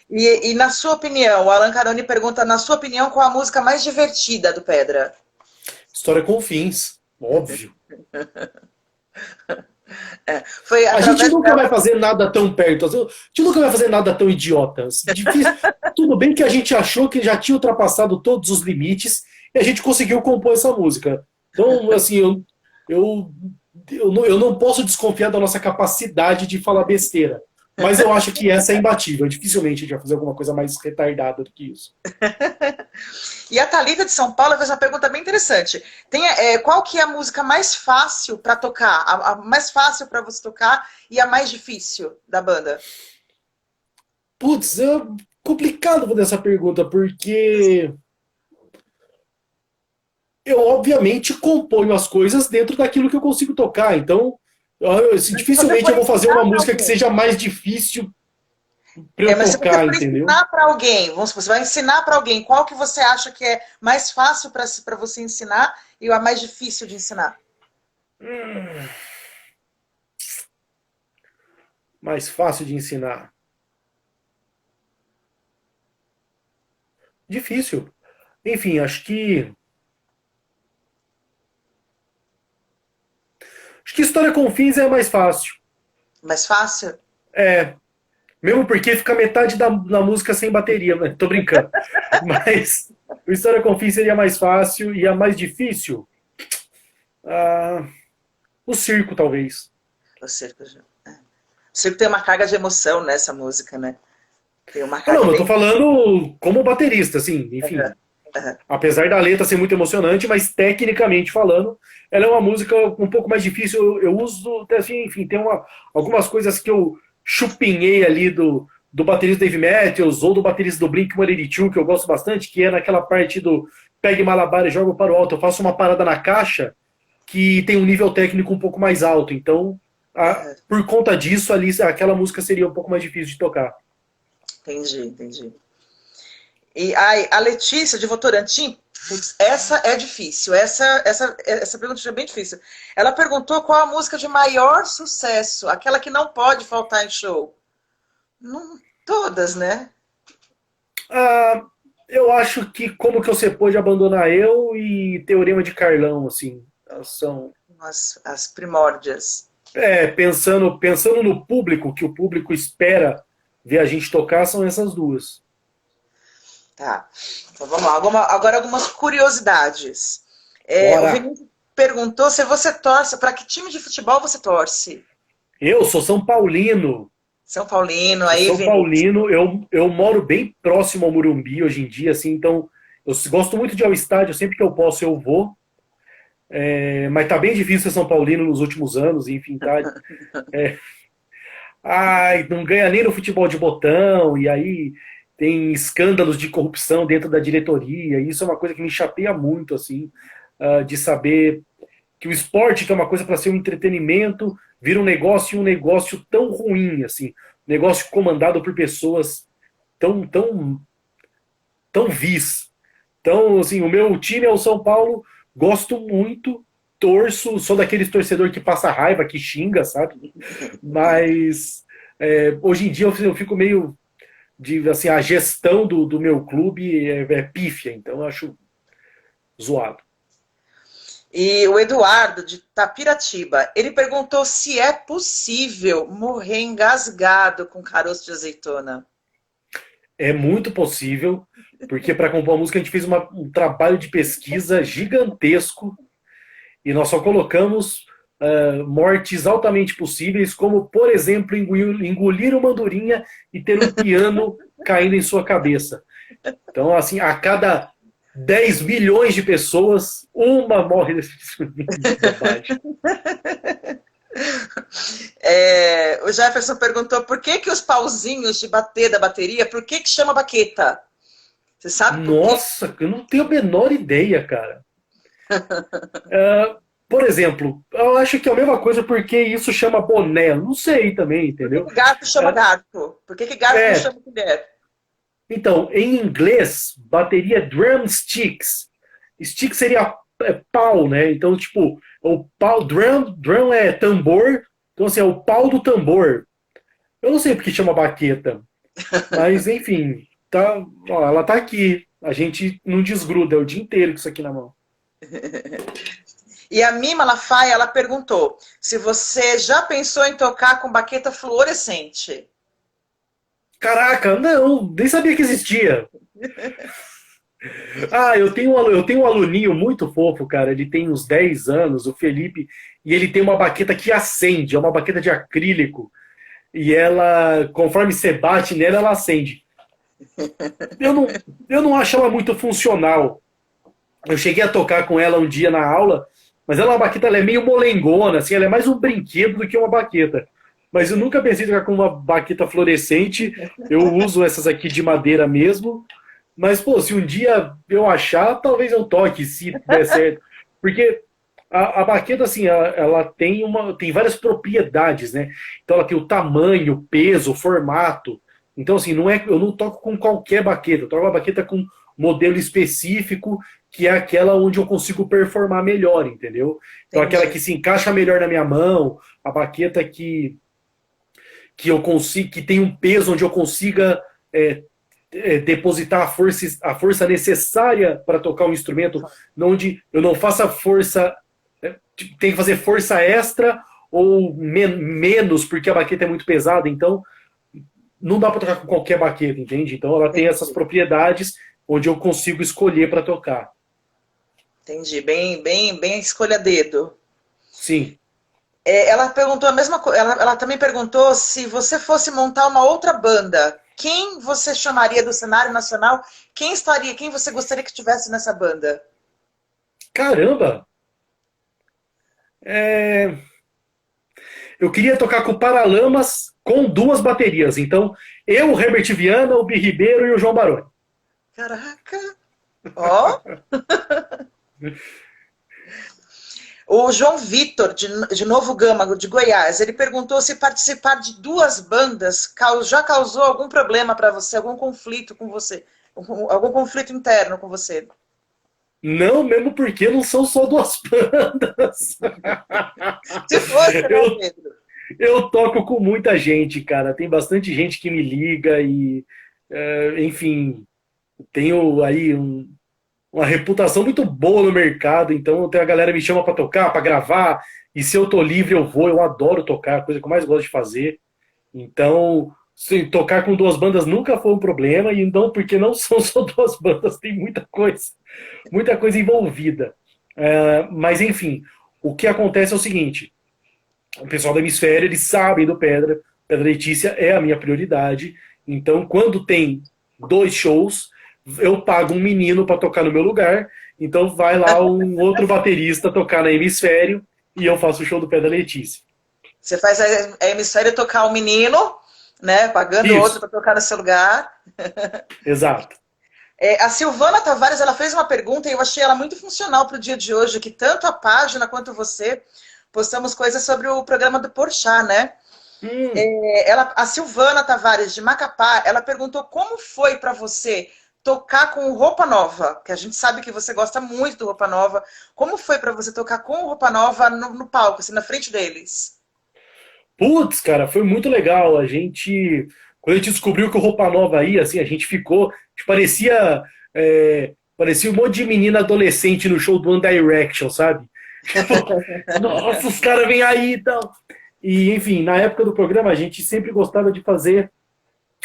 E na sua opinião, o Alan Caroni pergunta, na sua opinião, qual a música mais divertida do Pedra? História com fins, óbvio. Foi A gente através nunca vai dela. fazer nada tão perto. A gente nunca vai fazer nada tão idiota. Difícil. Tudo bem que a gente achou que já tinha ultrapassado todos os limites e a gente conseguiu compor essa música. Então, assim, eu, eu não posso desconfiar da nossa capacidade de falar besteira. Mas eu acho que essa é imbatível. Dificilmente a gente vai fazer alguma coisa mais retardada do que isso. E a Thalita de São Paulo fez uma pergunta bem interessante. Qual que é a música mais fácil para tocar? A mais fácil para você tocar e a mais difícil da banda? Putz, é complicado fazer essa pergunta, porque eu obviamente componho as coisas dentro daquilo que eu consigo tocar. Então, assim, Mas se você dificilmente for eu vou fazer ensinar uma para música que alguém, seja mais difícil para eu mas se você tocar, for entendeu? ensinar para alguém, vamos supor, você vai ensinar para alguém, qual que você acha que é mais fácil para você ensinar e a mais difícil de ensinar? Mais fácil de ensinar. Difícil. Enfim, acho que história com fins é mais fácil. Mais fácil? É, mesmo porque fica metade da música sem bateria, né? Tô brincando. Mas o história com fins seria mais fácil e a mais difícil, ah, o circo talvez. O circo, o circo tem uma carga de emoção nessa música, né? Tem uma Ah, carga não, eu tô bem. falando como baterista, assim, enfim. Aham, aham. Apesar da letra ser muito emocionante, mas tecnicamente falando, ela é uma música um pouco mais difícil. Eu uso, assim, enfim, tem algumas coisas que eu chupinhei ali do baterista Dave Matthews ou do baterista do Blink-182, que eu gosto bastante, que é naquela parte do pegue malabar e joga para o alto. Eu faço uma parada na caixa que tem um nível técnico um pouco mais alto. Então, por conta disso, ali, aquela música seria um pouco mais difícil de tocar. Entendi, entendi. E a Letícia, de Votorantim, putz, essa é difícil. Essa pergunta é bem difícil. Ela perguntou qual a música de maior sucesso, aquela que não pode faltar em show. Não, todas, né? Ah, eu acho que Como que você pôde abandonar eu e Teorema de Carlão, assim, são As primórdias. pensando no público, que o público espera ver a gente tocar, são essas duas. Tá. Então vamos lá. Agora algumas curiosidades. O Bora! Vinícius perguntou se você torce, para que time de futebol você torce? Eu sou São Paulino. São Paulino, Sou aí, São Vinícius. Paulino, eu moro bem próximo ao Morumbi hoje em dia, assim, então gosto muito de ir ao estádio, sempre que eu posso eu vou. Mas tá bem difícil ser São Paulino nos últimos anos, enfim, tá. Ai, não ganha nem no futebol de botão, e aí tem escândalos de corrupção dentro da diretoria, e isso é uma coisa que me chateia muito, assim, de saber que o esporte, que é uma coisa para ser um entretenimento, vira um negócio e um negócio tão ruim, assim, um negócio comandado por pessoas tão, tão vis. Então, assim, o meu time é o São Paulo, gosto muito, torço, sou daqueles torcedor que passa raiva, que xinga, sabe? Mas hoje em dia eu fico meio de assim, a gestão do meu clube é pífia, então eu acho zoado. E o Eduardo, de Tapiratiba, ele perguntou se é possível morrer engasgado com caroço de azeitona. É muito possível, porque para compor a música a gente fez um trabalho de pesquisa gigantesco e nós só colocamos mortes altamente possíveis, como, por exemplo, engolir uma andorinha e ter um piano caindo em sua cabeça. Então, assim, a cada 10 milhões de pessoas, uma morre desse tipo de bobagem. O Jefferson perguntou por que os pauzinhos de bater da bateria, por que chama baqueta? Você sabe por quê? Nossa, eu não tenho a menor ideia, cara. Por exemplo, eu acho que é a mesma coisa porque isso chama boné. Não sei também, Por que entendeu? gato chama gato? Por que gato não É, chama colher? então, em inglês, bateria é drumsticks. Stick seria pau, né? Então, tipo, o pau, drum é tambor. Então, assim, é o pau do tambor. Eu não sei porque chama baqueta, mas enfim, tá, ó, ela tá aqui. A gente não desgruda, é o dia inteiro com isso aqui na mão. E a Mima Lafai, ela perguntou se você já pensou em tocar com baqueta fluorescente. Caraca, não, nem sabia que existia. Eu tenho um aluninho muito fofo, cara. Ele tem uns 10 anos, o Felipe, e ele tem uma baqueta que acende, é uma baqueta de acrílico. E ela, conforme você bate nela, ela acende. Eu não, eu não acho ela muito funcional. Eu cheguei a tocar com ela um dia na aula, mas ela é uma baqueta, ela é meio molengona, assim, ela é mais um brinquedo do que uma baqueta. Mas eu nunca pensei em tocar com uma baqueta fluorescente. Eu uso essas aqui de madeira mesmo. Mas, pô, se um dia eu achar, talvez eu toque, se der certo. Porque a baqueta, assim, ela tem várias propriedades, né? Então ela tem o tamanho, o peso, o formato. Então, assim, eu não toco com qualquer baqueta. Eu toco uma baqueta com modelo específico, que é aquela onde eu consigo performar melhor, entendeu? Então aquela Entendi. que se encaixa melhor na minha mão, a baqueta que eu consigo, que tem um peso onde eu consiga depositar a força necessária para tocar um instrumento, onde eu não faça força, tem que fazer força extra ou menos porque a baqueta é muito pesada, então não dá para tocar com qualquer baqueta, entende? Então ela tem essas Entendi. propriedades onde eu consigo escolher para tocar. Entendi. Bem escolha dedo. Sim. Ela perguntou a mesma coisa. Ela também perguntou se você fosse montar uma outra banda, quem você chamaria do cenário nacional? Quem você gostaria que estivesse nessa banda? Caramba! É, eu queria tocar com o Paralamas com duas baterias. Então, eu, o Herbert Viana, o Bi Ribeiro e o João Baroni. Caraca! Ó! O João Vitor, de Novo Gama, de Goiás, ele perguntou se participar de duas bandas já causou algum problema para você, algum conflito com você. Algum conflito interno com você? Não, mesmo porque não são só duas bandas. Se fosse, né, Eu, Pedro? eu toco com muita gente, cara. Tem bastante gente que me liga e, enfim, tenho aí uma reputação muito boa no mercado. Então, a galera me chama pra tocar, pra gravar. E se eu tô livre, eu vou. Eu adoro tocar, a coisa que eu mais gosto de fazer. Então, tocar com duas bandas nunca foi um problema. E não, porque não são só duas bandas, tem muita coisa envolvida. Mas, enfim, o que acontece é o seguinte: o pessoal do hemisfério, eles sabem do Pedra. Pedra Letícia é a minha prioridade. Então, quando tem dois shows, eu pago um menino para tocar no meu lugar. Então, vai lá um outro baterista tocar na hemisfério e eu faço o show do Pedra Letícia. Você faz a emissória tocar um menino, né? Pagando outro Isso, para tocar no seu lugar. exato. A Silvana Tavares, ela fez uma pergunta e eu achei ela muito funcional para o dia de hoje, que tanto a página quanto você postamos coisas sobre o programa do Porchat, né? Hum, A Silvana Tavares, de Macapá, ela perguntou como foi para você tocar com Roupa Nova, que a gente sabe que você gosta muito do Roupa Nova. Como foi para você tocar com Roupa Nova no palco, assim, na frente deles? Putz, cara, foi muito legal. Quando a gente descobriu que o Roupa Nova ia, assim, a gente ficou, parecia um monte de menina adolescente no show do One Direction, sabe? Tipo, nossa, os caras vêm aí e tal. E, enfim, na época do programa, a gente sempre gostava de fazer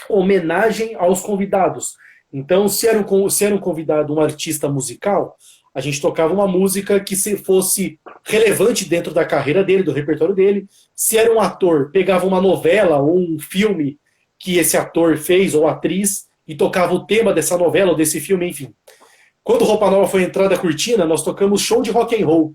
homenagem aos convidados. Então, se era um convidado, um artista musical, a gente tocava uma música que fosse relevante dentro da carreira dele, do repertório dele. Se era um ator, pegava uma novela ou um filme que esse ator fez ou atriz e tocava o tema dessa novela ou desse filme, enfim. Quando Roupa Nova foi entrar da cortina, nós tocamos show de rock and roll.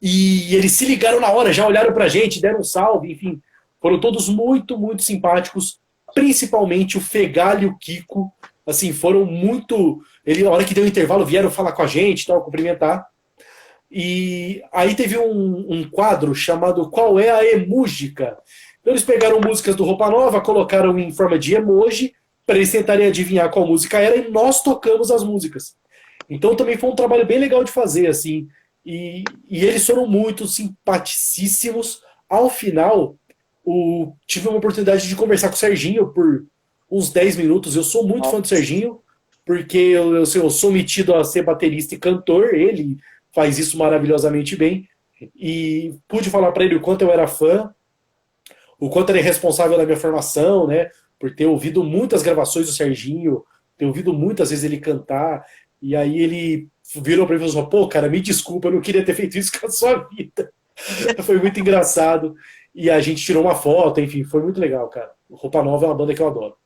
E eles se ligaram na hora, já olharam pra gente, deram um salve, enfim. Foram todos muito, muito simpáticos, principalmente o Fegali e o Kiko. Assim, foram muito. Ele, na hora que deu o intervalo, vieram falar com a gente, tal, cumprimentar. E aí teve um quadro chamado Qual é a Emúgica? Então eles pegaram músicas do Roupa Nova, colocaram em forma de emoji, para eles tentarem adivinhar qual música era, e nós tocamos as músicas. Então também foi um trabalho bem legal de fazer, assim. E eles foram muito simpaticíssimos. Ao final, tive uma oportunidade de conversar com o Serginho por uns 10 minutos. Eu sou muito fã do Serginho, porque eu sou metido a ser baterista e cantor. Ele faz isso maravilhosamente bem. E pude falar para ele o quanto eu era fã, o quanto ele é responsável na minha formação, né? Por ter ouvido muitas gravações do Serginho, ter ouvido muitas vezes ele cantar. E aí ele virou pra mim e falou: pô, cara, me desculpa, eu não queria ter feito isso com a sua vida. Foi muito engraçado. E a gente tirou uma foto, enfim, foi muito legal, cara. Roupa Nova é uma banda que eu adoro.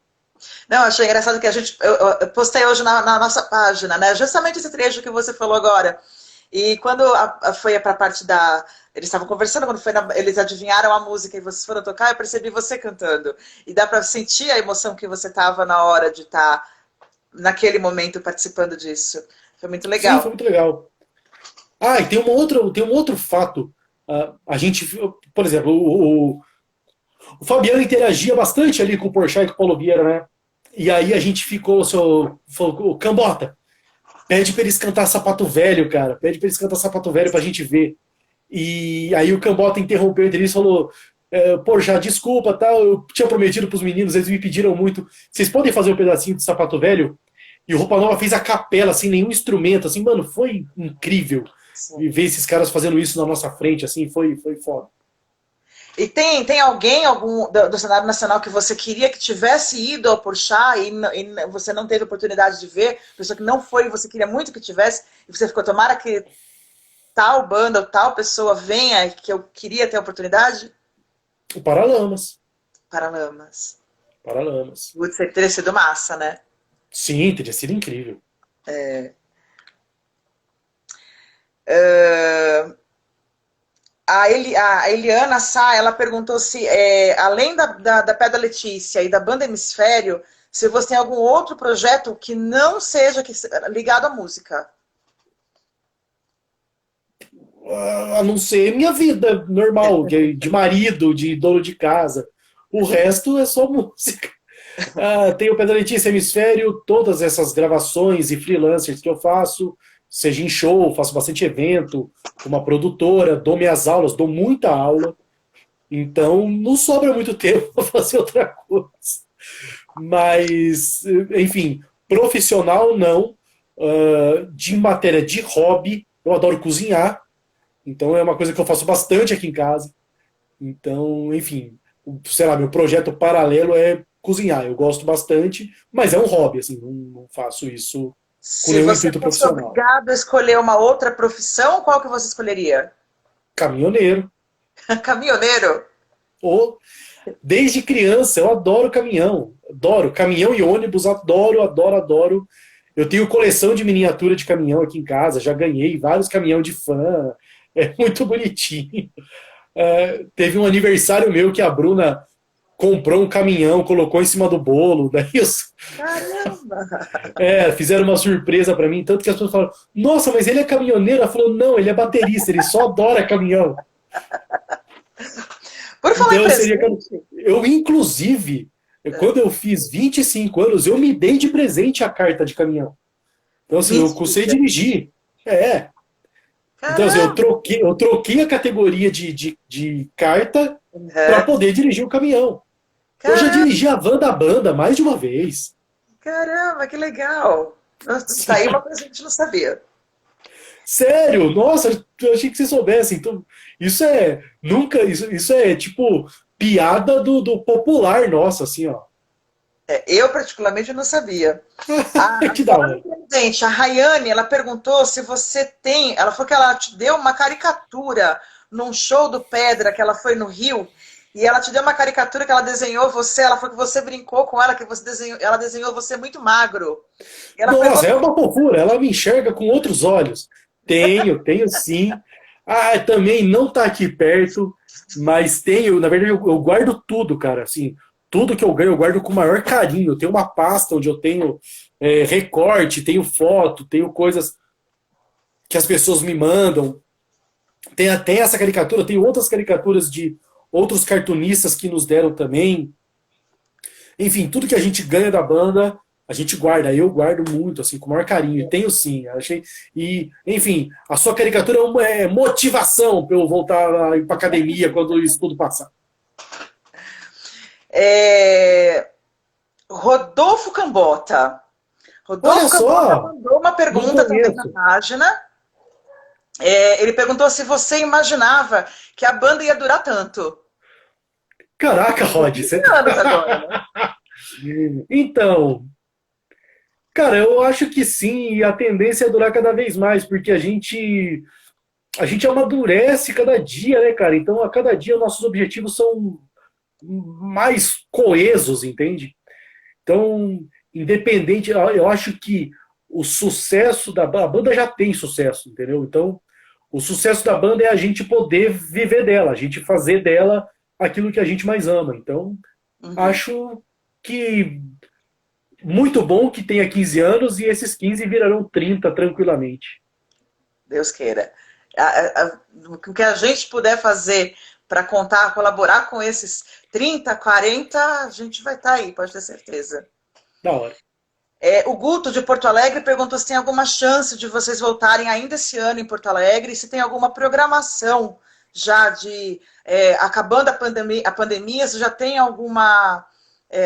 Não, achei engraçado que eu postei hoje na nossa página, né? Justamente esse trecho que você falou agora. E quando foi para a parte da. Eles estavam conversando, eles adivinharam a música e vocês foram tocar, eu percebi você cantando. E dá para sentir a emoção que você tava na hora de estar naquele momento participando disso. Foi muito Sim, foi legal. muito legal. Ah, e tem um outro fato. A gente, por exemplo, o Fabiano interagia bastante ali com o Porchat e com o Paulo Vieira, né? E aí a gente falou, Cambota, pede pra eles cantar Sapato Velho, cara. Pede pra eles cantar Sapato Velho pra gente ver. E aí o Cambota interrompeu a entrevista e falou: Porchat, desculpa, tá? Eu tinha prometido pros meninos, eles me pediram muito. Vocês podem fazer um pedacinho de Sapato Velho? E o Roupa Nova fez a capela, sem nenhum instrumento, assim, mano, foi incrível. E ver esses caras fazendo isso na nossa frente, assim, foi foda. E tem alguém do cenário nacional que você queria que tivesse ido ao Porchat e você não teve oportunidade de ver, pessoa que não foi e você queria muito que tivesse, e você ficou, tomara que tal banda ou tal pessoa venha, que eu queria ter a oportunidade? O Paralamas. Paralamas. Paralamas. Putz, teria sido massa, né? Sim, teria sido incrível. Uh, a Eliana Sá, ela perguntou se, além da Pedra Letícia e da Banda Hemisfério, se você tem algum outro projeto que não seja ligado à música. A não ser minha vida normal, de marido, de dono de casa. O resto é só música. Tem o Pedra Letícia Hemisfério, todas essas gravações e freelancers que eu faço, seja em show, faço bastante evento, com uma produtora, dou minhas aulas, dou muita aula, então não sobra muito tempo para fazer outra coisa. Mas, enfim, profissional não. De matéria de hobby, eu adoro cozinhar, então é uma coisa que eu faço bastante aqui em casa. Então, enfim, sei lá, meu projeto paralelo é cozinhar. Eu gosto bastante, mas é um hobby, assim, não faço isso com Se nenhum você intuito fosse profissional. obrigado a escolher uma outra profissão, qual que você escolheria? Caminhoneiro. Caminhoneiro? Ou, desde criança, eu adoro caminhão. Adoro. Caminhão e ônibus, adoro, adoro, adoro. Eu tenho coleção de miniatura de caminhão aqui em casa, já ganhei vários caminhão de fã. É muito bonitinho. Teve um aniversário meu que a Bruna comprou um caminhão, colocou em cima do bolo, daí Caramba! fizeram uma surpresa pra mim, tanto que as pessoas falaram, nossa, mas ele é caminhoneiro? Ela falou, não, ele é baterista, ele só adora caminhão. Por falar Então em eu seria. presente, Eu, inclusive, quando eu fiz 25 anos, eu me dei de presente a carta de caminhão. Então, assim, eu sei mentira. dirigir. É. Então, assim, Caramba! eu troquei a categoria de carta para Uhum. poder dirigir o caminhão. Eu já Caramba, dirigi a van da banda mais de uma vez. caramba, que legal! Nossa, tá aí uma coisa que a gente não sabia. Sério, nossa, eu achei que vocês soubessem. Então, isso é nunca, isso é tipo piada do popular nossa, assim, ó. Eu, particularmente, não sabia. Ah, Que da falando hora. em presente, a Rayane, ela perguntou se você tem. Ela falou que ela te deu uma caricatura num show do Pedra, que ela foi no Rio, e ela te deu uma caricatura que ela desenhou você. Ela falou que você brincou com ela, que você desenhou, ela desenhou você muito magro. E ela Nossa, é perguntou. uma fofura, ela me enxerga com outros olhos. Tenho sim. Também não tá aqui perto, mas tenho, na verdade, eu guardo tudo, cara. Assim, tudo que eu ganho eu guardo com o maior carinho. Eu tenho uma pasta onde eu tenho recorte, tenho foto, tenho coisas que as pessoas me mandam. Tem até essa caricatura, tem outras caricaturas de outros cartunistas que nos deram também. Enfim, tudo que a gente ganha da banda, a gente guarda. Eu guardo muito, assim, com o maior carinho. Tenho sim, achei. E, enfim, a sua caricatura é motivação para eu voltar a ir para academia quando isso tudo passar. É, Rodolfo Cambota. Olha Rodolfo Cambota só, mandou uma não pergunta também na conheço. página. Ele perguntou se você imaginava que a banda ia durar tanto. Caraca, Rod, 20 você... anos agora, né? Então, cara, eu acho que sim, e a tendência é durar cada vez mais, porque a gente amadurece cada dia, né, cara? Então, a cada dia nossos objetivos são mais coesos, entende? Então, independente, eu acho que o sucesso da banda, a banda já tem sucesso, entendeu? Então, o sucesso da banda é a gente poder viver dela, a gente fazer dela aquilo que a gente mais ama. Então, Uhum. acho que muito bom que tenha 15 anos e esses 15 virarão 30 tranquilamente. Deus queira. O que a gente puder fazer para contar, colaborar com esses 30, 40, a gente vai estar aí, pode ter certeza. Da hora. O Guto de Porto Alegre perguntou se tem alguma chance de vocês voltarem ainda esse ano em Porto Alegre, e se tem alguma programação já de acabando a pandemia, se já tem alguma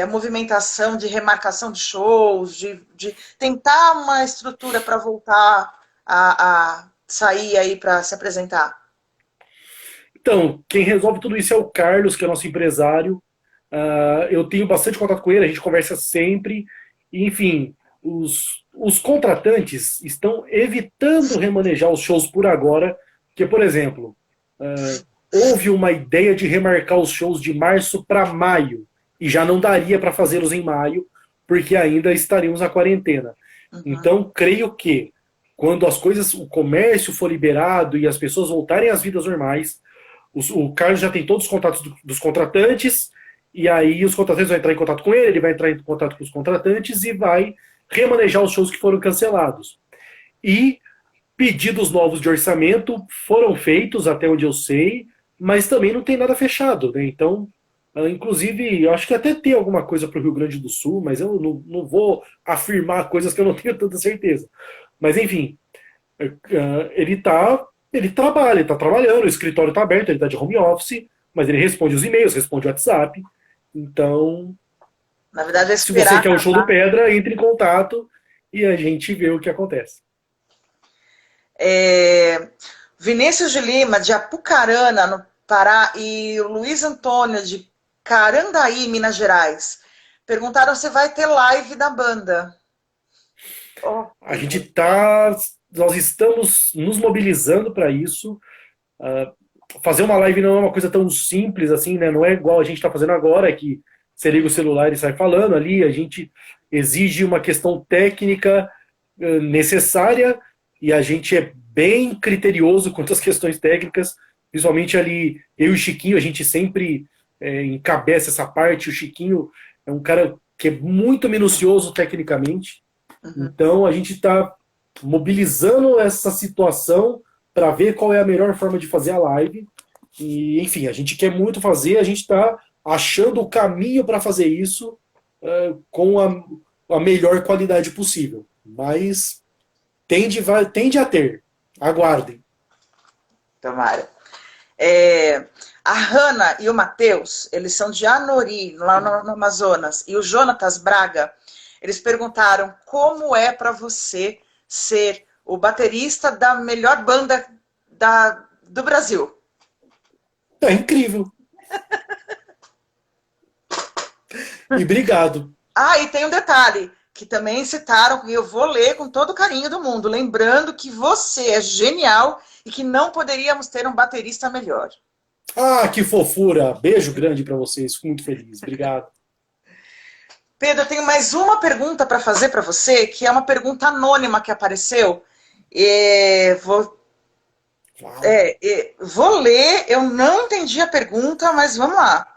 movimentação de remarcação de shows, de tentar uma estrutura para voltar a sair aí para se apresentar. Então, quem resolve tudo isso é o Carlos, que é nosso empresário. Eu tenho bastante contato com ele, a gente conversa sempre. E, enfim, os contratantes estão evitando remanejar os shows por agora, porque, por exemplo, houve uma ideia de remarcar os shows de março para maio, e já não daria para fazê-los em maio, porque ainda estaríamos na quarentena. Uhum, Então, creio que quando as coisas, o comércio for liberado e as pessoas voltarem às vidas normais, o Carlos já tem todos os contatos dos contratantes, e aí os contratantes vão entrar em contato com ele, ele vai entrar em contato com os contratantes e vai remanejar os shows que foram cancelados. E pedidos novos de orçamento foram feitos, até onde eu sei, mas também não tem nada fechado, né? Então, Inclusive, eu acho que até tem alguma coisa para o Rio Grande do Sul, mas eu não vou afirmar coisas que eu não tenho tanta certeza. Mas enfim, ele trabalha, ele tá trabalhando, o escritório está aberto, ele está de home office, mas ele responde os e-mails, responde o WhatsApp. Então, Na verdade, é se você esperar quer o show do acabar. Pedra, entre em contato e a gente vê o que acontece. É, Vinícius de Lima, de Apucarana, no Pará, e o Luiz Antônio, de Carandaí, Minas Gerais, perguntaram se vai ter live da banda. Oh, A gente tá, nós estamos nos mobilizando para isso. Fazer uma live não é uma coisa tão simples assim, né? Não é igual a gente está fazendo agora, que você liga o celular e sai falando ali. A gente exige uma questão técnica necessária e a gente é bem criterioso quanto às questões técnicas, principalmente ali eu e o Chiquinho, a gente sempre encabeça essa parte. O Chiquinho é um cara que é muito minucioso tecnicamente, uhum. então a gente está mobilizando essa situação para ver qual é a melhor forma de fazer a live. E, enfim, a gente quer muito fazer, a gente está achando o caminho para fazer isso com a melhor qualidade possível. Mas tende a ter. Aguardem. Tomara. É, a Hanna e o Matheus, eles são de Anori, lá no Amazonas, e o Jonatas Braga, eles perguntaram como é para você ser o baterista da melhor banda do Brasil. É incrível. E obrigado. Ah, e tem um detalhe, que também citaram, e eu vou ler com todo o carinho do mundo, lembrando que você é genial e que não poderíamos ter um baterista melhor. Ah, que fofura. Beijo grande para vocês. Fico muito feliz. Obrigado. Pedro, eu tenho mais uma pergunta para fazer para você, que é uma pergunta anônima que apareceu. Vou, Uau. vou ler, eu não entendi a pergunta, mas vamos lá.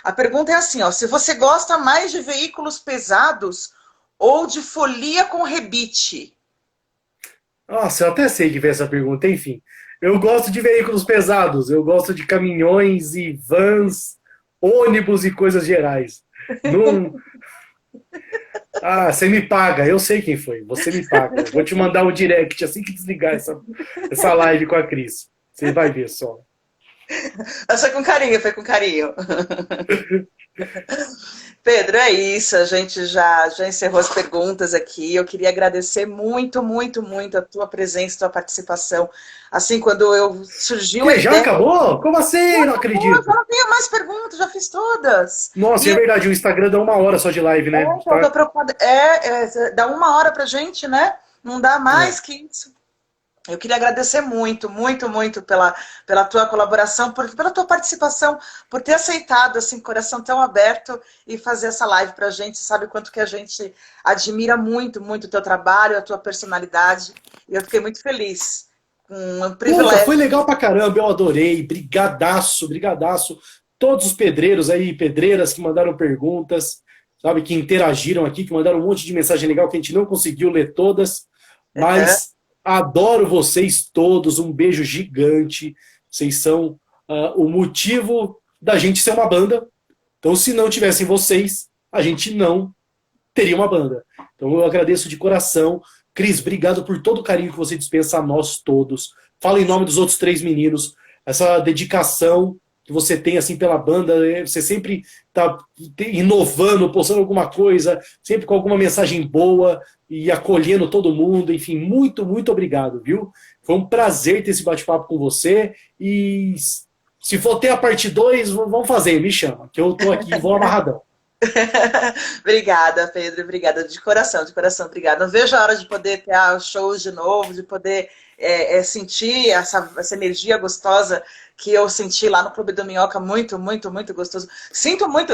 A pergunta é assim, ó, se você gosta mais de veículos pesados ou de folia com rebite? Nossa, eu até sei que veio essa pergunta. Enfim, eu gosto de veículos pesados. Eu gosto de caminhões e vans, ônibus e coisas gerais. Não, você me paga, eu sei quem foi, você me paga. Vou te mandar um direct assim que desligar essa live com a Cris. Você vai ver só. Foi com carinho, foi com carinho. Pedro, é isso. A gente já encerrou as perguntas aqui. Eu queria agradecer muito, muito, muito a tua presença, a tua participação. Assim, quando eu surgiu a Que, já ideia, acabou? Como assim? Não eu já acredito. não tenho mais perguntas, já fiz todas. Nossa, E é verdade, o Instagram dá 1 hora só de live, né? então, eu tô preocupada. Dá 1 hora pra gente, né? Não dá mais É. que isso. Eu queria agradecer muito, muito, muito pela tua colaboração, pela tua participação, por ter aceitado, assim, coração tão aberto e fazer essa live pra gente. Sabe quanto que a gente admira muito, muito o teu trabalho, a tua personalidade. E eu fiquei muito feliz. Um Puta, foi privilégio. legal pra caramba, eu adorei. Brigadaço, brigadaço. Todos os pedreiros aí, pedreiras que mandaram perguntas, sabe, que interagiram aqui, que mandaram um monte de mensagem legal que a gente não conseguiu ler todas, Uhum. mas adoro vocês todos, um beijo gigante. Vocês são o motivo da gente ser uma banda. Então, se não tivessem vocês, a gente não teria uma banda. Então eu agradeço de coração. Cris, obrigado por todo o carinho que você dispensa a nós todos. Fala em nome dos outros 3 meninos. Essa dedicação que você tem assim pela banda, você sempre está inovando, postando alguma coisa, sempre com alguma mensagem boa e acolhendo todo mundo. Enfim, muito, muito obrigado, viu? Foi um prazer ter esse bate-papo com você e se for ter a parte 2, vamos fazer, me chama, que eu tô aqui, vou amarradão. Obrigada, Pedro. Obrigada de coração, obrigada. Não vejo a hora de poder ter shows de novo, de poder sentir essa energia gostosa que eu senti lá no Clube do Minhoca, muito, muito, muito gostoso. Sinto muito,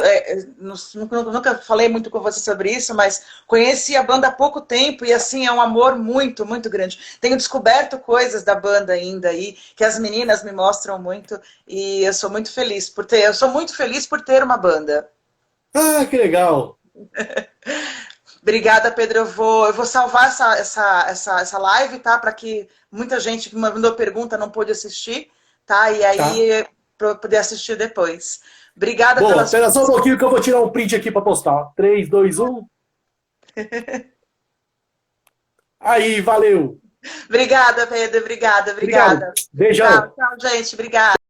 nunca falei muito com você sobre isso, mas conheci a banda há pouco tempo e assim é um amor muito, muito grande. Tenho descoberto coisas da banda ainda aí, que as meninas me mostram muito e eu sou muito feliz eu sou muito feliz por ter uma banda. Ah, que legal. Obrigada, Pedro. Eu vou salvar essa live, tá? Para que muita gente que mandou pergunta não pôde assistir, tá? E Tá. aí, para poder assistir depois. Obrigada Boa, pelas... espera só um pouquinho que eu vou tirar um print aqui para postar. 3, 2, 1. Aí, valeu. Obrigada, Pedro. Obrigada, Obrigado. obrigada. Tchau, Beijão. tchau, gente. Obrigada.